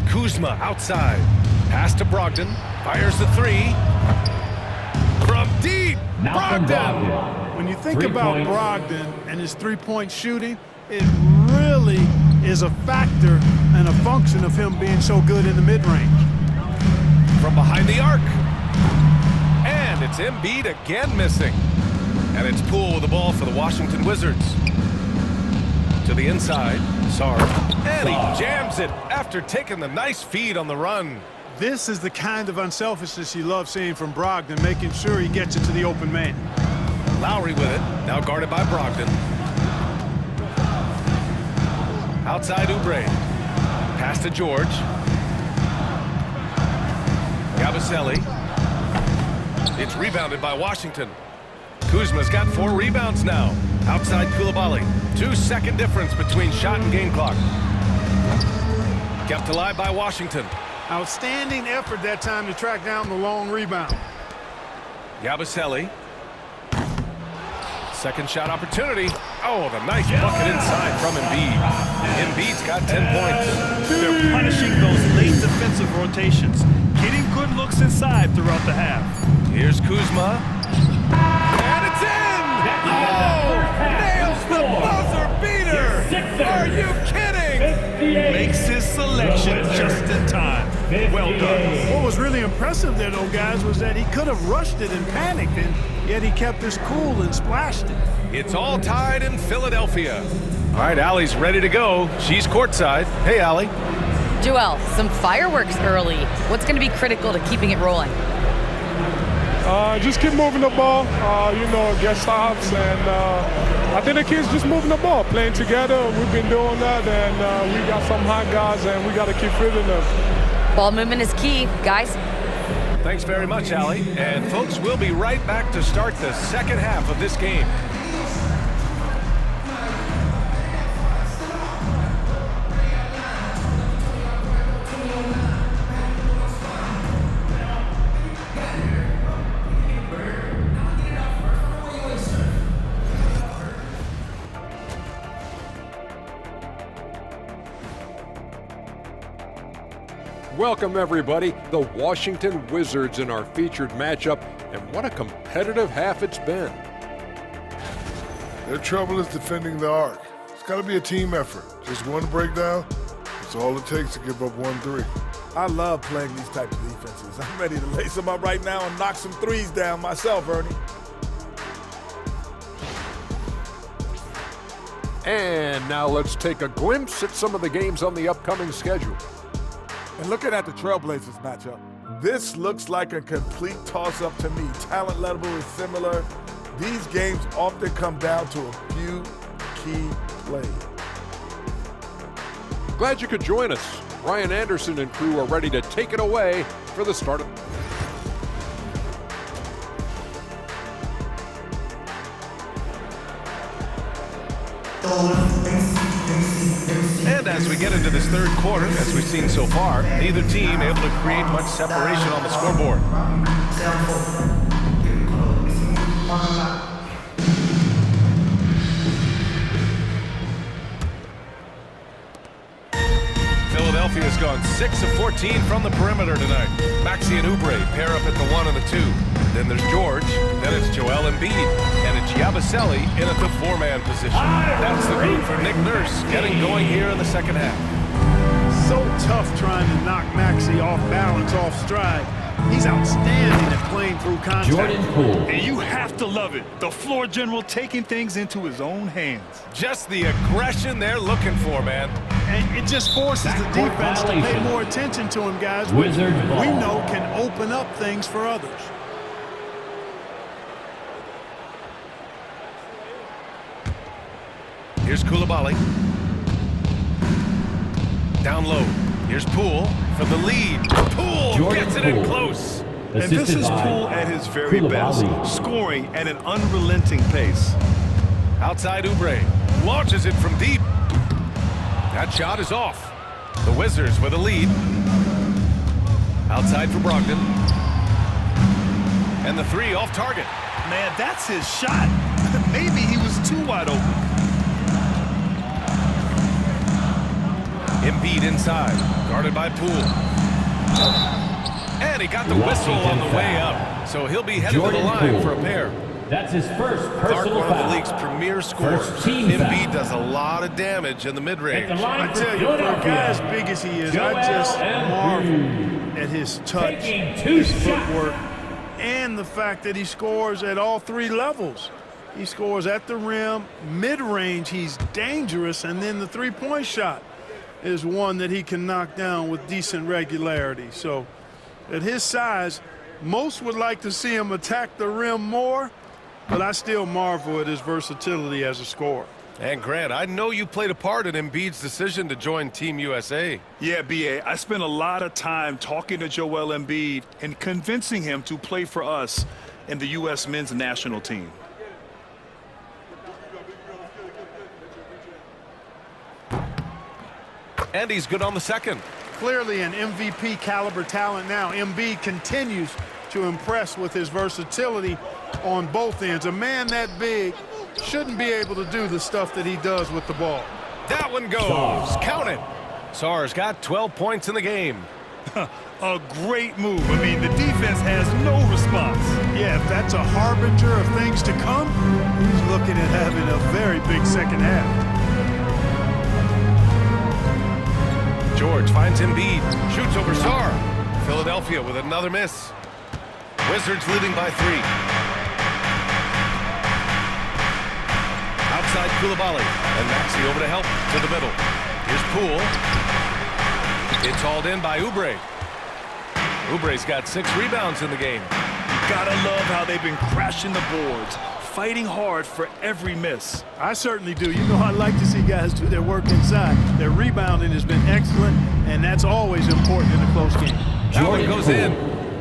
[SPEAKER 1] Kuzma outside. Pass to Brogdon. Fires the three. From deep.
[SPEAKER 4] Now from
[SPEAKER 1] Brogdon.
[SPEAKER 4] Brogdon.
[SPEAKER 3] When you think
[SPEAKER 4] 3
[SPEAKER 3] about
[SPEAKER 4] points.
[SPEAKER 3] Brogdon and his three-point shooting, it really is a factor and a function of him being so good in the mid-range.
[SPEAKER 1] From behind the arc. And it's Embiid again missing. And it's Poole with the ball for the Washington Wizards. To the inside. Sarr. And he jams it after taking the nice feed on the run.
[SPEAKER 3] This is the kind of unselfishness you love seeing from Brogdon, making sure he gets it to the open man.
[SPEAKER 1] Lowry with it. Now guarded by Brogdon. Outside Oubre. Pass to George. Yabusele. It's rebounded by Washington. Kuzma's got 4 rebounds now. Outside Koulibaly. 2-second difference between shot and game clock. Kept alive by Washington.
[SPEAKER 3] Outstanding effort that time to track down the long rebound.
[SPEAKER 1] Yabusele. Second shot opportunity. Oh, the nice bucket inside from Embiid. Embiid's got 10 points.
[SPEAKER 2] They're punishing those late defensive rotations, getting good looks inside throughout the half.
[SPEAKER 1] Here's Kuzma. And it's in! Oh! Nails the buzzer beater! Are you kidding?
[SPEAKER 2] Makes his selection just in time. Well done.
[SPEAKER 3] What was really impressive there, though, guys, was that he could have rushed it and panicked, and yet he kept his cool and splashed it.
[SPEAKER 1] It's all tied in Philadelphia. All right, Allie's ready to go. She's courtside. Hey, Allie.
[SPEAKER 5] Joel, some fireworks early. What's going to be critical to keeping it rolling?
[SPEAKER 7] Just keep moving the ball, get stops, and I think the kids just moving the ball, playing together. We've been doing that, and we got some hot guys, and we got to keep fitting them.
[SPEAKER 5] Ball movement is key, guys.
[SPEAKER 1] Thanks very much, Allie. And folks, we'll be right back to start the second half of this game.
[SPEAKER 8] Welcome, everybody. The Washington Wizards in our featured matchup, and what a competitive half it's been.
[SPEAKER 9] Their trouble is defending the arc. It's got to be a team effort. Just one breakdown, that's all it takes to give up 1-3.
[SPEAKER 10] I love playing these types of defenses. I'm ready to lace them up right now and knock some threes down myself, Ernie.
[SPEAKER 8] And now let's take a glimpse at some of the games on the upcoming schedule.
[SPEAKER 10] And looking at the Trailblazers matchup, this looks like a complete toss-up to me. Talent level is similar. These games often come down to a few key plays.
[SPEAKER 8] Glad you could join us. Ryan Anderson and crew are ready to take it away for the start of...
[SPEAKER 1] And as we get into this third quarter, as we've seen so far, neither team able to create much separation on the scoreboard. Philadelphia's gone 6 of 14 from the perimeter tonight. Maxey and Oubre pair up at the 1 and the 2. Then there's George, then it's Joel Embiid, and it's Yabusele in at the 4-man position. That's the group for Nick Nurse getting going here in the second half.
[SPEAKER 3] So tough trying to knock Maxey off balance, off stride. He's outstanding at playing through contact.
[SPEAKER 4] Jordan Poole.
[SPEAKER 2] And you have to love it. The floor general taking things into his own hands.
[SPEAKER 1] Just the aggression they're looking for, man.
[SPEAKER 3] And it just forces the defense to pay more attention to him, guys.
[SPEAKER 4] Wizard ball.
[SPEAKER 3] We know can open up things for others.
[SPEAKER 1] Here's Coulibaly. Down low. Here's Poole for the lead. Poole
[SPEAKER 4] Jordan
[SPEAKER 1] gets it in
[SPEAKER 4] Poole.
[SPEAKER 1] close.
[SPEAKER 2] And this
[SPEAKER 4] Assisted
[SPEAKER 2] is
[SPEAKER 4] by
[SPEAKER 2] Poole at his very best,
[SPEAKER 4] Coulibaly.
[SPEAKER 2] scoring at an unrelenting pace.
[SPEAKER 1] Outside Oubre. Launches it from deep. That shot is off. The Wizards with a lead. Outside for Brogdon. And the 3 off target.
[SPEAKER 2] Man, that's his shot. Maybe he was too wide open.
[SPEAKER 1] Embiid inside, guarded by Poole. And he got the whistle on the way up, so he'll be headed to the line for a pair.
[SPEAKER 4] That's his first
[SPEAKER 1] Clark,
[SPEAKER 4] personal
[SPEAKER 1] one of
[SPEAKER 4] foul.
[SPEAKER 1] the league's premier scorers.
[SPEAKER 4] First team
[SPEAKER 1] Embiid
[SPEAKER 4] foul.
[SPEAKER 1] does a lot of damage in the mid-range.
[SPEAKER 4] At the line
[SPEAKER 3] I
[SPEAKER 4] for
[SPEAKER 3] tell you, for a
[SPEAKER 4] Philadelphia,
[SPEAKER 3] guy as big as he is,
[SPEAKER 4] Joel
[SPEAKER 3] I just
[SPEAKER 4] Embiid.
[SPEAKER 3] marvel at his touch,
[SPEAKER 4] Taking 2
[SPEAKER 3] his
[SPEAKER 4] shots.
[SPEAKER 3] footwork, and the fact that he scores at all 3 levels. He scores at the rim, mid-range, he's dangerous, and then the three-point shot is one that he can knock down with decent regularity. So at his size, most would like to see him attack the rim more, but I still marvel at his versatility as a scorer.
[SPEAKER 1] And Grant, I know you played a part in Embiid's decision to join Team USA.
[SPEAKER 2] Yeah, B.A., I spent a lot of time talking to Joel Embiid and convincing him to play for us in the U.S. men's national team.
[SPEAKER 1] And he's good on the second.
[SPEAKER 3] Clearly an MVP caliber talent now. Embiid continues to impress with his versatility on both ends. A man that big shouldn't be able to do the stuff that he does with the ball.
[SPEAKER 1] That one goes. Count it. Sarr's got 12 points in the game.
[SPEAKER 2] A great move. I mean, the defense has no response.
[SPEAKER 3] Yeah, if that's a harbinger of things to come, he's looking at having a very big second half.
[SPEAKER 1] George finds Embiid, shoots over Sarr. Philadelphia with another miss. Wizards leading by 3. Outside Coulibaly, and Maxey over to help to the middle. Here's Poole. It's hauled in by Oubre. Oubre's got 6 rebounds in the game.
[SPEAKER 2] Gotta love how they've been crashing the boards, fighting hard for every miss.
[SPEAKER 3] I certainly do. You know, I like to see guys do their work inside. Their rebounding has been excellent, and that's always important in a close game.
[SPEAKER 1] That one goes in.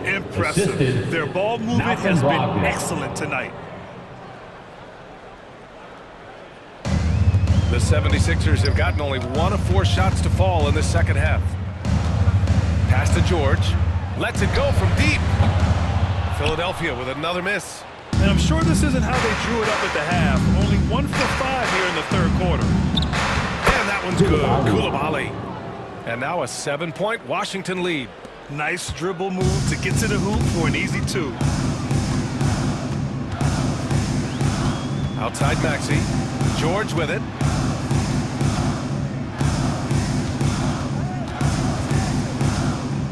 [SPEAKER 2] Impressive.
[SPEAKER 4] Assisted
[SPEAKER 2] Their ball movement
[SPEAKER 4] Malcolm
[SPEAKER 2] has been
[SPEAKER 4] Brogdon.
[SPEAKER 2] excellent tonight.
[SPEAKER 1] The 76ers have gotten only 1 of 4 shots to fall in this second half. Pass to George. Lets it go from deep. Philadelphia with another miss.
[SPEAKER 2] And I'm sure this isn't how they drew it up at the half. Only 1 for 5 here in the third quarter.
[SPEAKER 1] And that one's good. Coulibaly. And now a 7-point Washington lead.
[SPEAKER 2] Nice dribble move to get to the hoop for an easy 2.
[SPEAKER 1] Outside Maxey. George with it.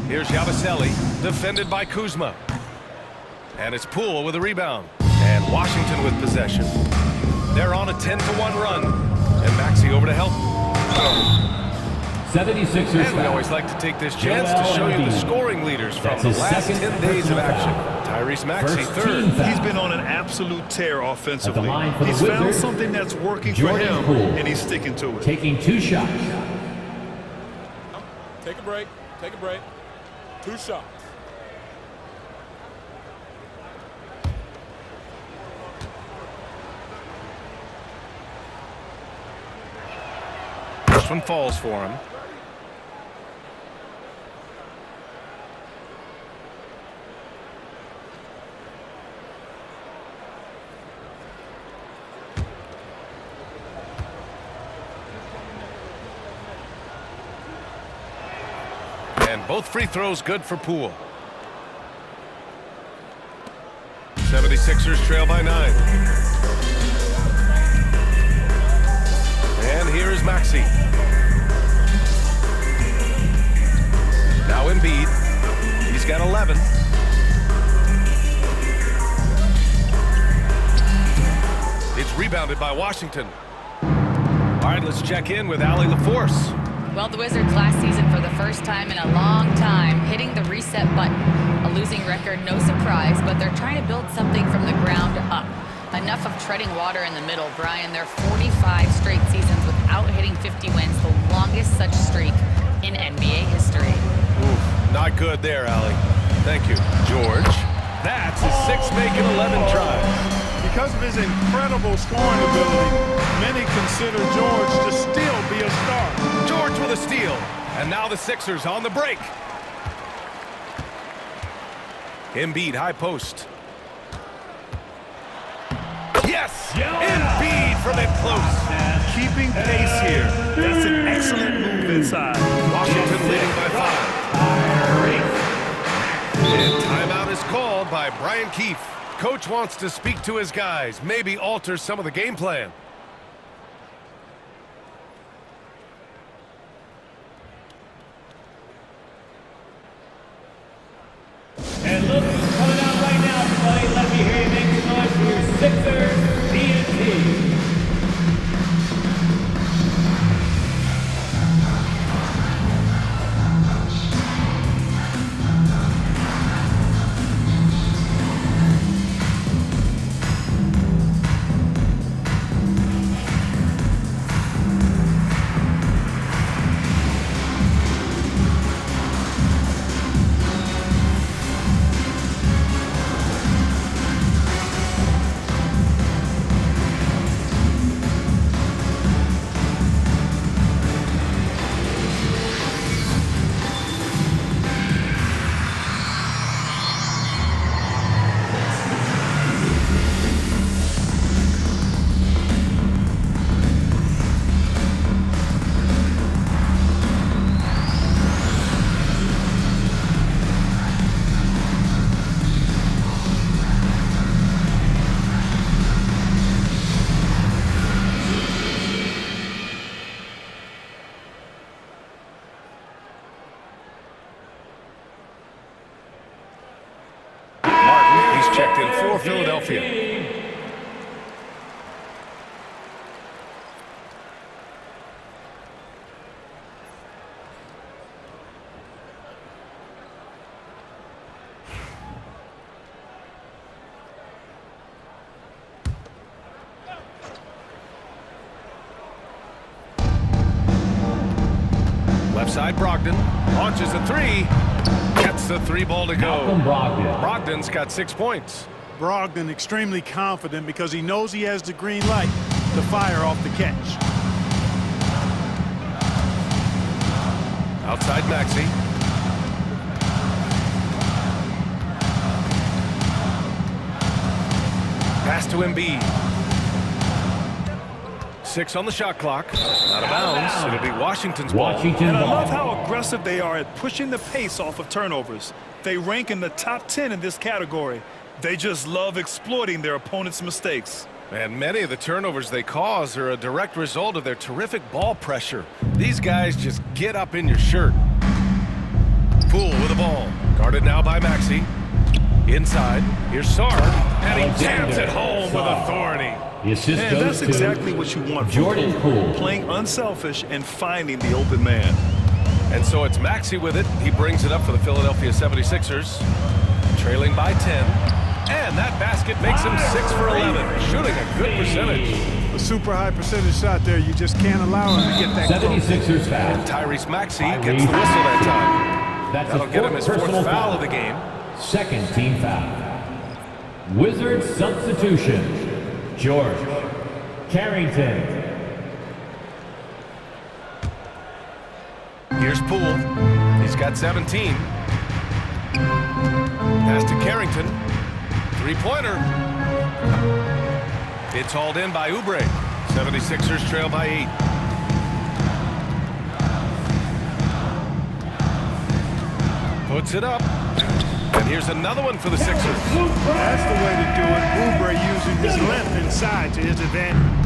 [SPEAKER 1] Here's Yabusele, defended by Kuzma. And it's Poole with a rebound. And Washington with possession. They're on a 10-1 run. And Maxey over to help.
[SPEAKER 4] 76ers
[SPEAKER 1] And we
[SPEAKER 4] foul.
[SPEAKER 1] always like to take this chance to show you the scoring leaders from
[SPEAKER 4] That's
[SPEAKER 1] the
[SPEAKER 4] his
[SPEAKER 1] last
[SPEAKER 4] second
[SPEAKER 1] 10 days of
[SPEAKER 4] personal
[SPEAKER 1] action.
[SPEAKER 4] foul.
[SPEAKER 1] Tyrese Maxey,
[SPEAKER 4] First
[SPEAKER 1] 3rd.
[SPEAKER 4] team foul.
[SPEAKER 2] He's been on an absolute tear offensively.
[SPEAKER 4] At the line for the
[SPEAKER 2] He's found
[SPEAKER 4] Wizards,
[SPEAKER 2] something that's working
[SPEAKER 4] Jordan
[SPEAKER 2] for him,
[SPEAKER 4] Poole.
[SPEAKER 2] and he's sticking to it.
[SPEAKER 4] Taking 2 shots.
[SPEAKER 7] Take a break. Take a break. 2 shots.
[SPEAKER 1] First one falls for him. And both free throws good for Poole. 76ers trail by 9. And here is Maxey. Now Embiid. He's got 11. It's rebounded by Washington. All right, let's check in with Allie LaForce.
[SPEAKER 5] Well, the Wizards last season, for the first time in a long time, hitting the reset button. A losing record, no surprise, but they're trying to build something from the ground up. Enough of treading water in the middle, Brian. They're 45 straight seasons without hitting 50 wins, the longest such streak in NBA history.
[SPEAKER 1] Oof, not good there, Allie. Thank you. George. That's his 6th make in 11 tries.
[SPEAKER 3] Because of his incredible scoring ability, many consider George to still be a star.
[SPEAKER 1] George with a steal. And now the Sixers on the break. Embiid, high post. Yes! Embiid from it close.
[SPEAKER 2] Keeping pace here. That's an excellent move inside.
[SPEAKER 1] Washington leading by 5. And timeout is called by Brian Keefe. Coach wants to speak to his guys, maybe alter some of the game plan.
[SPEAKER 4] And look who's coming out right now, everybody. Let me hear you make some noise for your Sixers TNT.
[SPEAKER 1] Checked in for Philadelphia. Left side, Brogdon launches a 3. Gets the 3 ball to go. Brogdon's got 6 points.
[SPEAKER 3] Brogdon extremely confident because he knows he has the green light to fire off the catch.
[SPEAKER 1] Outside Maxey. Pass to Embiid. 6 on the shot clock. Out of bounds. It'll be Washington's ball.
[SPEAKER 2] And I love how aggressive they are at pushing the pace off of turnovers. They rank in the top 10 in this category. They just love exploiting their opponent's mistakes.
[SPEAKER 1] And many of the turnovers they cause are a direct result of their terrific ball pressure. These guys just get up in your shirt. Poole with the ball. Guarded now by Maxey. Inside. Here's Sarr. And he jams it home with authority.
[SPEAKER 2] The assist goes that's exactly what you want from Jordan Poole. Playing unselfish and finding the open man.
[SPEAKER 1] And so it's Maxey with it. He brings it up for the Philadelphia 76ers. Trailing by 10. And that basket makes him 6 for 11. Shooting a good percentage.
[SPEAKER 3] A super high percentage shot there. You just can't allow him to get that
[SPEAKER 4] 76ers foul.
[SPEAKER 1] And Tyrese Maxey gets the whistle that time. That'll get him his 4th foul of the game.
[SPEAKER 4] Second team foul. Wizards substitution. George Carrington.
[SPEAKER 1] Here's Poole. He's got 17. Pass to Carrington. Three-pointer. It's hauled in by Oubre. 76ers trail by 8. Puts it up. And here's another one for the Sixers.
[SPEAKER 3] That's the way to do it. Oubre using his length inside to his advantage.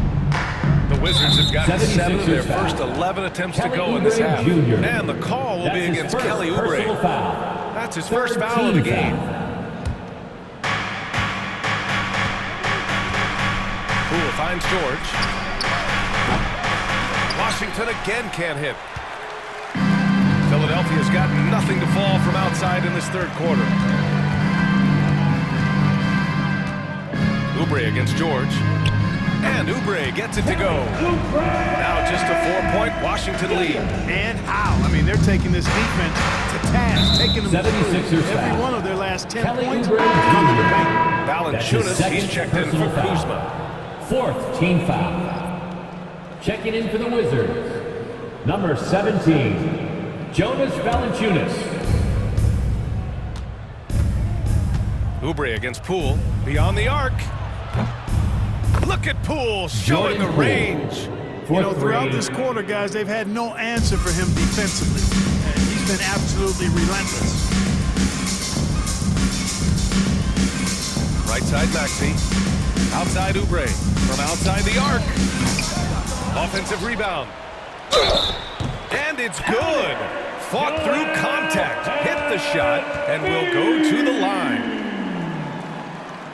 [SPEAKER 1] The Wizards have gotten 7 of their first 11 attempts to go in this half. And the call will be against Kelly Oubre. That's his first foul of the game. Poole finds George. Washington again can't hit. Philadelphia's got nothing to fall from outside in this third quarter. Oubre against George. And Oubre gets it to go. Now just a 4-point Washington lead.
[SPEAKER 3] And how? I mean, they're taking this defense to task, taking them through every one of their last 10 points come to the paint.
[SPEAKER 1] Valanciunas, he's checked in for Kuzma.
[SPEAKER 4] 4th team foul. Checking in for the Wizards, number 17, Jonas Valanciunas.
[SPEAKER 1] Oubre against Poole. Beyond the arc. Look at Poole showing the range.
[SPEAKER 3] You know, throughout this quarter, guys, they've had no answer for him defensively. And he's been absolutely relentless.
[SPEAKER 1] Right side Maxey. Outside Oubre. From outside the arc. Offensive rebound. And it's good. Fought through contact. Hit the shot and will go to the line.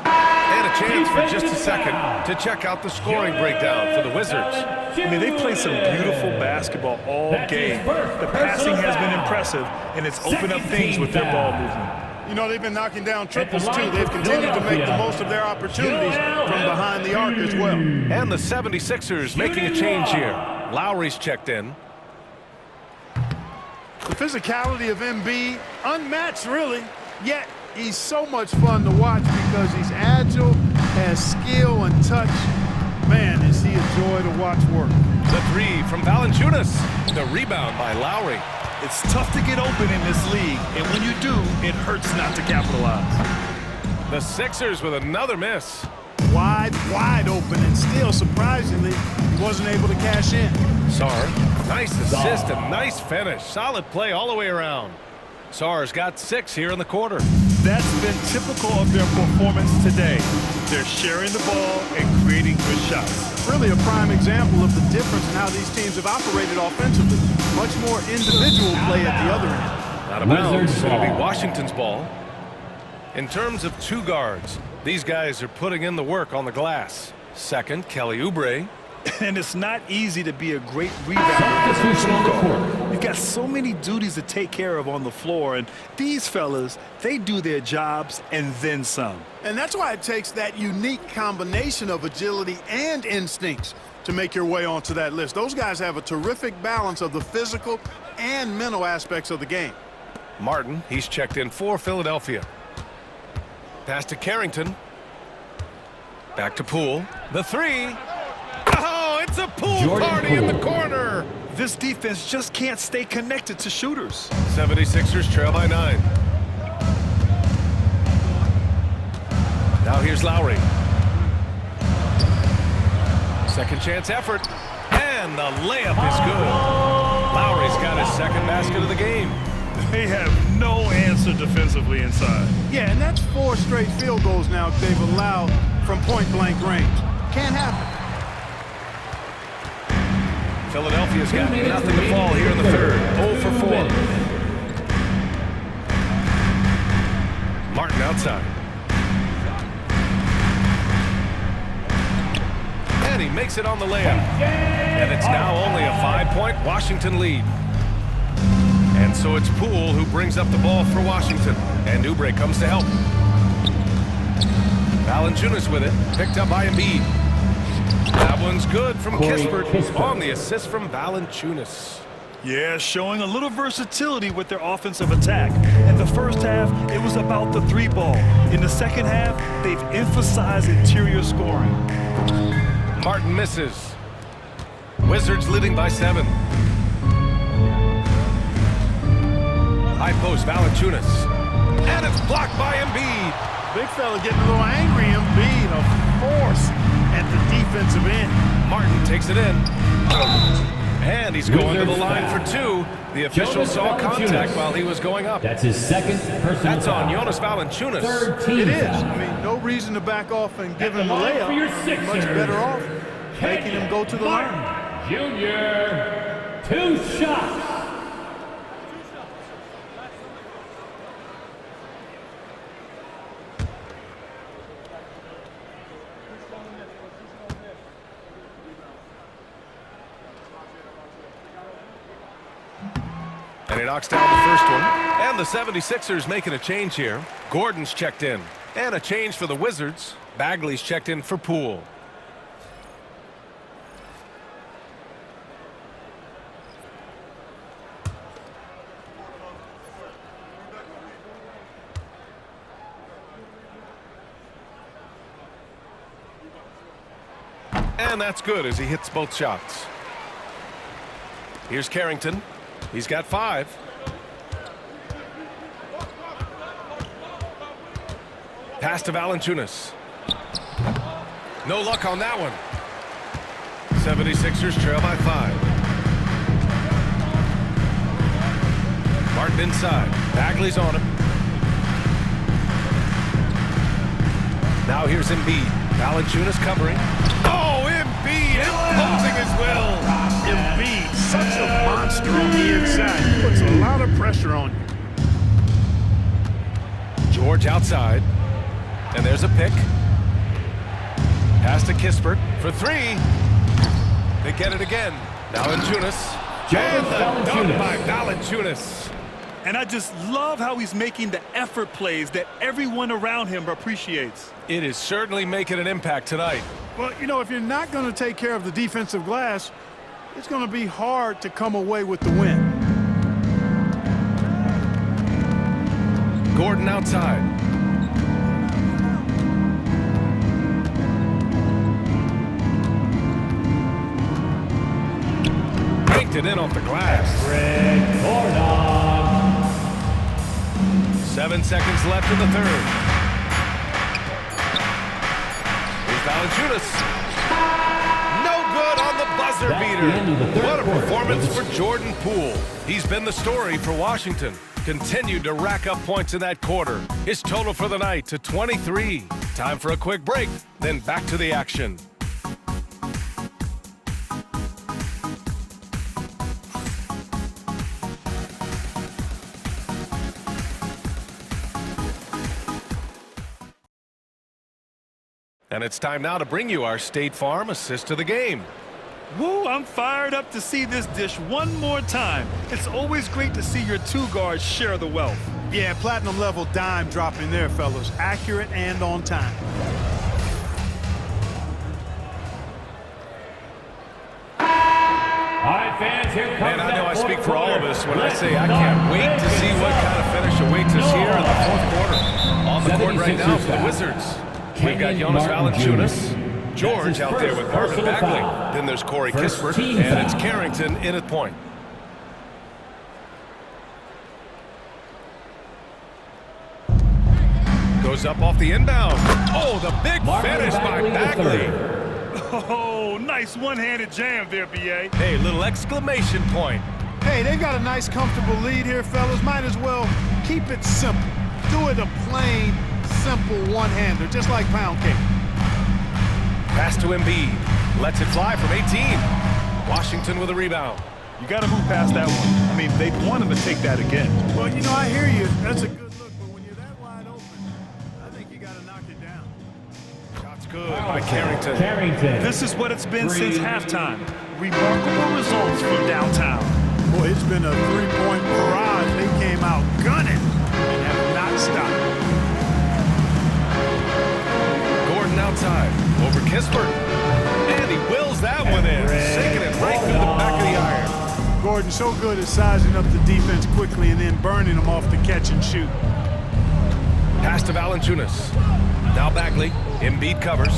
[SPEAKER 1] And a chance for just a second to check out the scoring breakdown for the Wizards.
[SPEAKER 2] I mean, they play some beautiful basketball all game. The passing has been impressive, and it's opened up things with their ball movement.
[SPEAKER 3] You know, they've been knocking down triples, too. They've continued to make the most of their opportunities from behind the arc as well.
[SPEAKER 1] And the 76ers making a change here. Lowry's checked in.
[SPEAKER 3] The physicality of Embiid, unmatched, really. Yet, he's so much fun to watch because he's agile, has skill and touch. Man, is he a joy to watch work.
[SPEAKER 1] The three from Valanciunas. The rebound by Lowry.
[SPEAKER 2] It's tough to get open in this league, and when you do, it hurts not to capitalize.
[SPEAKER 1] The Sixers with another miss.
[SPEAKER 3] Wide open, and still, surprisingly, he wasn't able to cash in.
[SPEAKER 1] Sarr, nice assist and nice finish. Solid play all the way around. Sarr's got 6 here in the quarter.
[SPEAKER 2] That's been typical of their performance today. They're sharing the ball and creating good shots.
[SPEAKER 3] Really a prime example of the difference in how these teams have operated offensively. Much more individual play at the other end.
[SPEAKER 1] Out of bounds. It'll be Washington's ball. In terms of 2 guards, these guys are putting in the work on the glass. Second, Kelly Oubre.
[SPEAKER 2] And it's not easy to be a great rebounder. You've got so many duties to take care of on the floor, and these fellas, they do their jobs and then some.
[SPEAKER 3] And that's why it takes that unique combination of agility and instincts to make your way onto that list. Those guys have a terrific balance of the physical and mental aspects of the game.
[SPEAKER 1] Martin, he's checked in for Philadelphia. Pass to Carrington. Back to Poole. The three. Oh, it's a Poole party in the corner.
[SPEAKER 2] This defense just can't stay connected to shooters.
[SPEAKER 1] 76ers trail by 9. Now here's Lowry. Second chance effort. And the layup is good. Lowry's got his second basket of the game.
[SPEAKER 2] They have no answer defensively inside.
[SPEAKER 3] Yeah, and that's 4 straight field goals now they've allowed from point-blank range. Can't happen.
[SPEAKER 1] Philadelphia's got nothing to fall here in the third. 0 for 4. Martin outside. And he makes it on the layup. And it's now only a 5-point Washington lead. And so it's Poole who brings up the ball for Washington. And Oubre comes to help. Valanciunas with it. Picked up by Embiid. That one's good from Kispert on the assist from Valanciunas.
[SPEAKER 2] Yeah, showing a little versatility with their offensive attack. In the first half, it was about the 3-ball. In the second half, they've emphasized interior scoring.
[SPEAKER 1] Martin misses. Wizards leading by 7. High post, Valanciunas. And it's blocked by Embiid.
[SPEAKER 3] Big fella getting a little angry. Embiid, a force at the defensive end.
[SPEAKER 1] Martin takes it in. And he's going to the line for two. The official saw contact while he was going up.
[SPEAKER 4] That's his second personal
[SPEAKER 1] That's on
[SPEAKER 4] foul.
[SPEAKER 1] Jonas Valanciunas.
[SPEAKER 4] Third team
[SPEAKER 3] It is.
[SPEAKER 4] foul.
[SPEAKER 3] I mean, no reason to back off and give him the
[SPEAKER 4] line for your
[SPEAKER 3] layup.
[SPEAKER 4] Sixers.
[SPEAKER 3] Much better off making him go to the line.
[SPEAKER 4] Junior, 2 shots.
[SPEAKER 1] And he knocks down the first one. And the 76ers making a change here. Gordon's checked in. And a change for the Wizards. Bagley's checked in for Poole. And that's good as he hits both shots. Here's Carrington. He's got 5. Pass to Valanciunas. No luck on that one. 76ers trail by 5. Martin inside. Bagley's on him. Now here's Embiid. Valanciunas covering. Oh, Embiid imposing his will.
[SPEAKER 3] Embiid, such a monster on the inside. He puts a lot of pressure on you.
[SPEAKER 1] George outside. And there's a pick. Pass to Kispert for 3. They get it again. Valanciunas. And the dunk by Valanciunas.
[SPEAKER 2] And I just love how he's making the effort plays that everyone around him appreciates.
[SPEAKER 1] It is certainly making an impact tonight.
[SPEAKER 3] Well, you know, if you're not going to take care of the defensive glass, it's going to be hard to come away with the win.
[SPEAKER 1] Gordon outside. Banked it in off the glass.
[SPEAKER 4] Red Gordon.
[SPEAKER 1] 7 seconds left in the third. Here's Valanciunas. No good on the buzzer
[SPEAKER 4] That's
[SPEAKER 1] beater.
[SPEAKER 4] the end of the third
[SPEAKER 1] What a
[SPEAKER 4] quarter.
[SPEAKER 1] performance for Jordan Poole. He's been the story for Washington. Continued to rack up points in that quarter. His total for the night to 23. Time for a quick break, then back to the action. And it's time now to bring you our State Farm assist to the game.
[SPEAKER 2] Woo, I'm fired up to see this dish one more time. It's always great to see your 2 guards share the wealth.
[SPEAKER 3] Yeah, platinum level dime dropping there, fellas. Accurate and on time.
[SPEAKER 4] All right, fans, here comes
[SPEAKER 1] And I know I
[SPEAKER 4] that
[SPEAKER 1] speak
[SPEAKER 4] fourth
[SPEAKER 1] for all of
[SPEAKER 4] quarter.
[SPEAKER 1] us when I
[SPEAKER 4] Let's
[SPEAKER 1] say I
[SPEAKER 4] not
[SPEAKER 1] can't wait to
[SPEAKER 4] make
[SPEAKER 1] see
[SPEAKER 4] it
[SPEAKER 1] what kind of finish awaits us here in the fourth quarter. On the court right now for the
[SPEAKER 4] 76ers
[SPEAKER 1] Wizards. We've got Jonas
[SPEAKER 4] Martin
[SPEAKER 1] Valanciunas, George out there with Marvin
[SPEAKER 4] personal
[SPEAKER 1] Bagley.
[SPEAKER 4] foul.
[SPEAKER 1] Then there's Corey
[SPEAKER 4] First
[SPEAKER 1] Kispert,
[SPEAKER 4] team
[SPEAKER 1] and it's
[SPEAKER 4] foul.
[SPEAKER 1] Carrington in at point. Goes up off the inbound. Oh, the big
[SPEAKER 4] Marvin
[SPEAKER 1] finish by
[SPEAKER 4] Bagley the
[SPEAKER 1] Bagley.
[SPEAKER 2] Oh, nice one-handed jam there, B.A.
[SPEAKER 1] Hey, little exclamation point.
[SPEAKER 3] Hey, they've got a nice, comfortable lead here, fellas. Might as well keep it simple. Do it a plain, simple one-hander, just like pound cake.
[SPEAKER 1] Pass to Embiid. Lets it fly from 18. Washington with a rebound.
[SPEAKER 2] You got to move past that one. I mean, they want him to take that again.
[SPEAKER 3] Well, you know, I hear you. That's a good look, but when you're that wide open, I think you got to knock it down.
[SPEAKER 1] Shots good by Carrington.
[SPEAKER 4] Carrington.
[SPEAKER 2] This is what it's been since halftime. Remarkable results from downtown.
[SPEAKER 3] Boy, it's been a three-point barrage. They came out gunning and have not stopped.
[SPEAKER 1] Gordon outside. Over Kispert. And he wills that one in. Sinking it right through the back of the iron.
[SPEAKER 3] Gordon so good at sizing up the defense quickly and then burning them off the catch and shoot.
[SPEAKER 1] Pass to Valanciunas. Now Bagley. Embiid covers.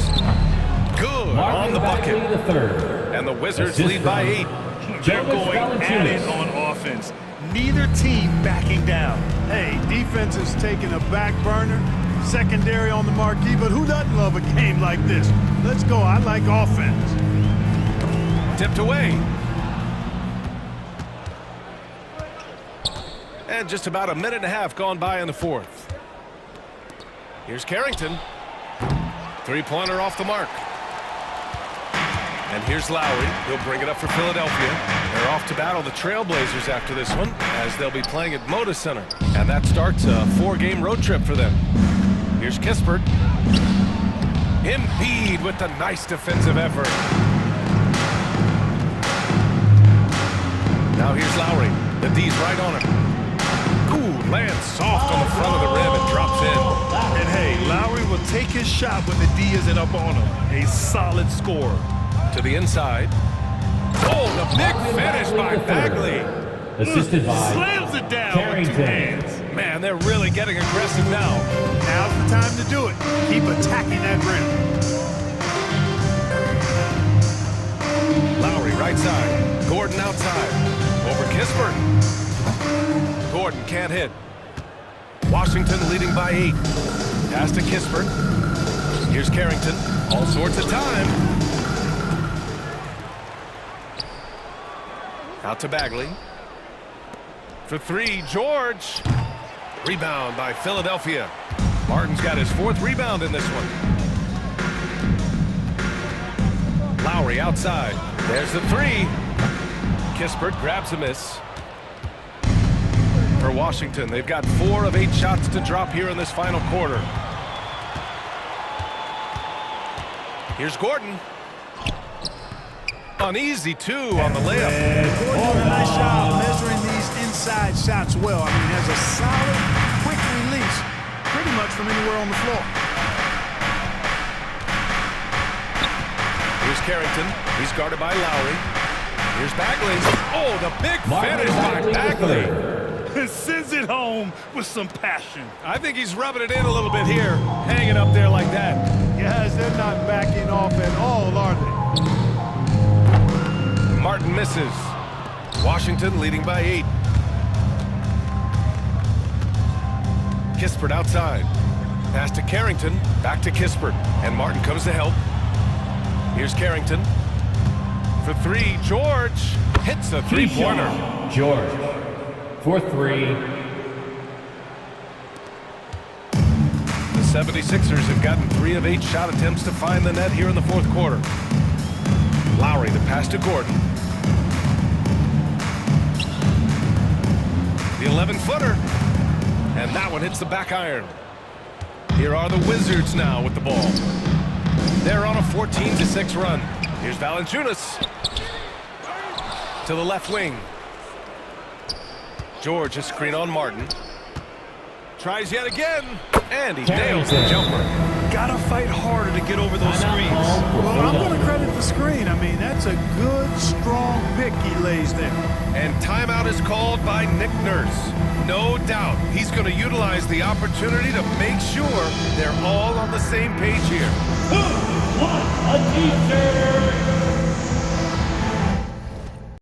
[SPEAKER 1] Good on the bucket.
[SPEAKER 4] Bagley the third.
[SPEAKER 1] And the Wizards
[SPEAKER 4] Assist
[SPEAKER 1] lead by
[SPEAKER 4] from
[SPEAKER 1] 8.
[SPEAKER 2] They're
[SPEAKER 4] Jonas
[SPEAKER 2] going at it
[SPEAKER 4] Valanciunas.
[SPEAKER 2] on offense. Neither team backing down.
[SPEAKER 3] defense is taking a back burner, secondary on the marquee, but who doesn't love a game like this? Let's go. I like offense.
[SPEAKER 1] Tipped away. And just about a minute and a half gone by in the fourth. Here's Carrington. Three-pointer off the mark. And here's Lowry. He'll bring it up for Philadelphia. They're off to battle the Trailblazers after this one, as they'll be playing at Moda Center. And that starts a 4-game road trip for them. Here's Kispert. Embiid with the nice defensive effort. Now here's Lowry. The D's right on him. Ooh, lands soft on the front of the rim and drops in.
[SPEAKER 2] And hey, Lowry will take his shot when the D isn't up on him. A solid scorer.
[SPEAKER 1] To the inside. Oh, the big finish by Bagley.
[SPEAKER 4] Assisted by
[SPEAKER 2] Slams it down with 2 hands.
[SPEAKER 1] Man, they're really getting aggressive now.
[SPEAKER 3] Now's the time to do it. Keep attacking that rim.
[SPEAKER 1] Lowry right side. Gordon outside. Over Kispert. Gordon can't hit. Washington leading by 8. Pass to Kispert. Here's Carrington. All sorts of time. Out to Bagley. For 3, George. Rebound by Philadelphia. Martin's got his 4th rebound in this one. Lowry outside. There's the 3. Kispert grabs a miss. For Washington, they've got 4 of 8 shots to drop here in this final quarter. Here's Gordon. Uneasy, 2 on the layup.
[SPEAKER 3] Gordon doing a nice job measuring these inside shots well. I mean, has a solid, quick release, pretty much from anywhere on the floor.
[SPEAKER 1] Here's Carrington. He's guarded by Lowry. Here's Bagley. Oh, the big finish by Bagley.
[SPEAKER 2] Sends it home with some passion.
[SPEAKER 1] I think he's rubbing it in a little bit here, hanging up there like that.
[SPEAKER 3] Guys, they're not backing off at all, are they?
[SPEAKER 1] Martin misses. Washington leading by 8. Kispert outside. Pass to Carrington. Back to Kispert. And Martin comes to help. Here's Carrington. For 3, George hits a 3-pointer.
[SPEAKER 4] George for 3.
[SPEAKER 1] The 76ers have gotten 3 of 8 shot attempts to find the net here in the 4th quarter. Lowry, the pass to Gordon. The 11-footer. And that one hits the back iron. Here are the Wizards now with the ball. They're on a 14-6 run. Here's Valanciunas. To the left wing. George, a screen on Martin. Tries yet again. And he nails the jumper.
[SPEAKER 2] Gotta fight harder to get over those screens.
[SPEAKER 3] Well, I'm going to credit the screen. I mean, that's a good, strong pick he lays there.
[SPEAKER 1] And timeout is called by Nick Nurse. No doubt he's going to utilize the opportunity to make sure they're all on the same page here.
[SPEAKER 4] Who wants a t-shirt?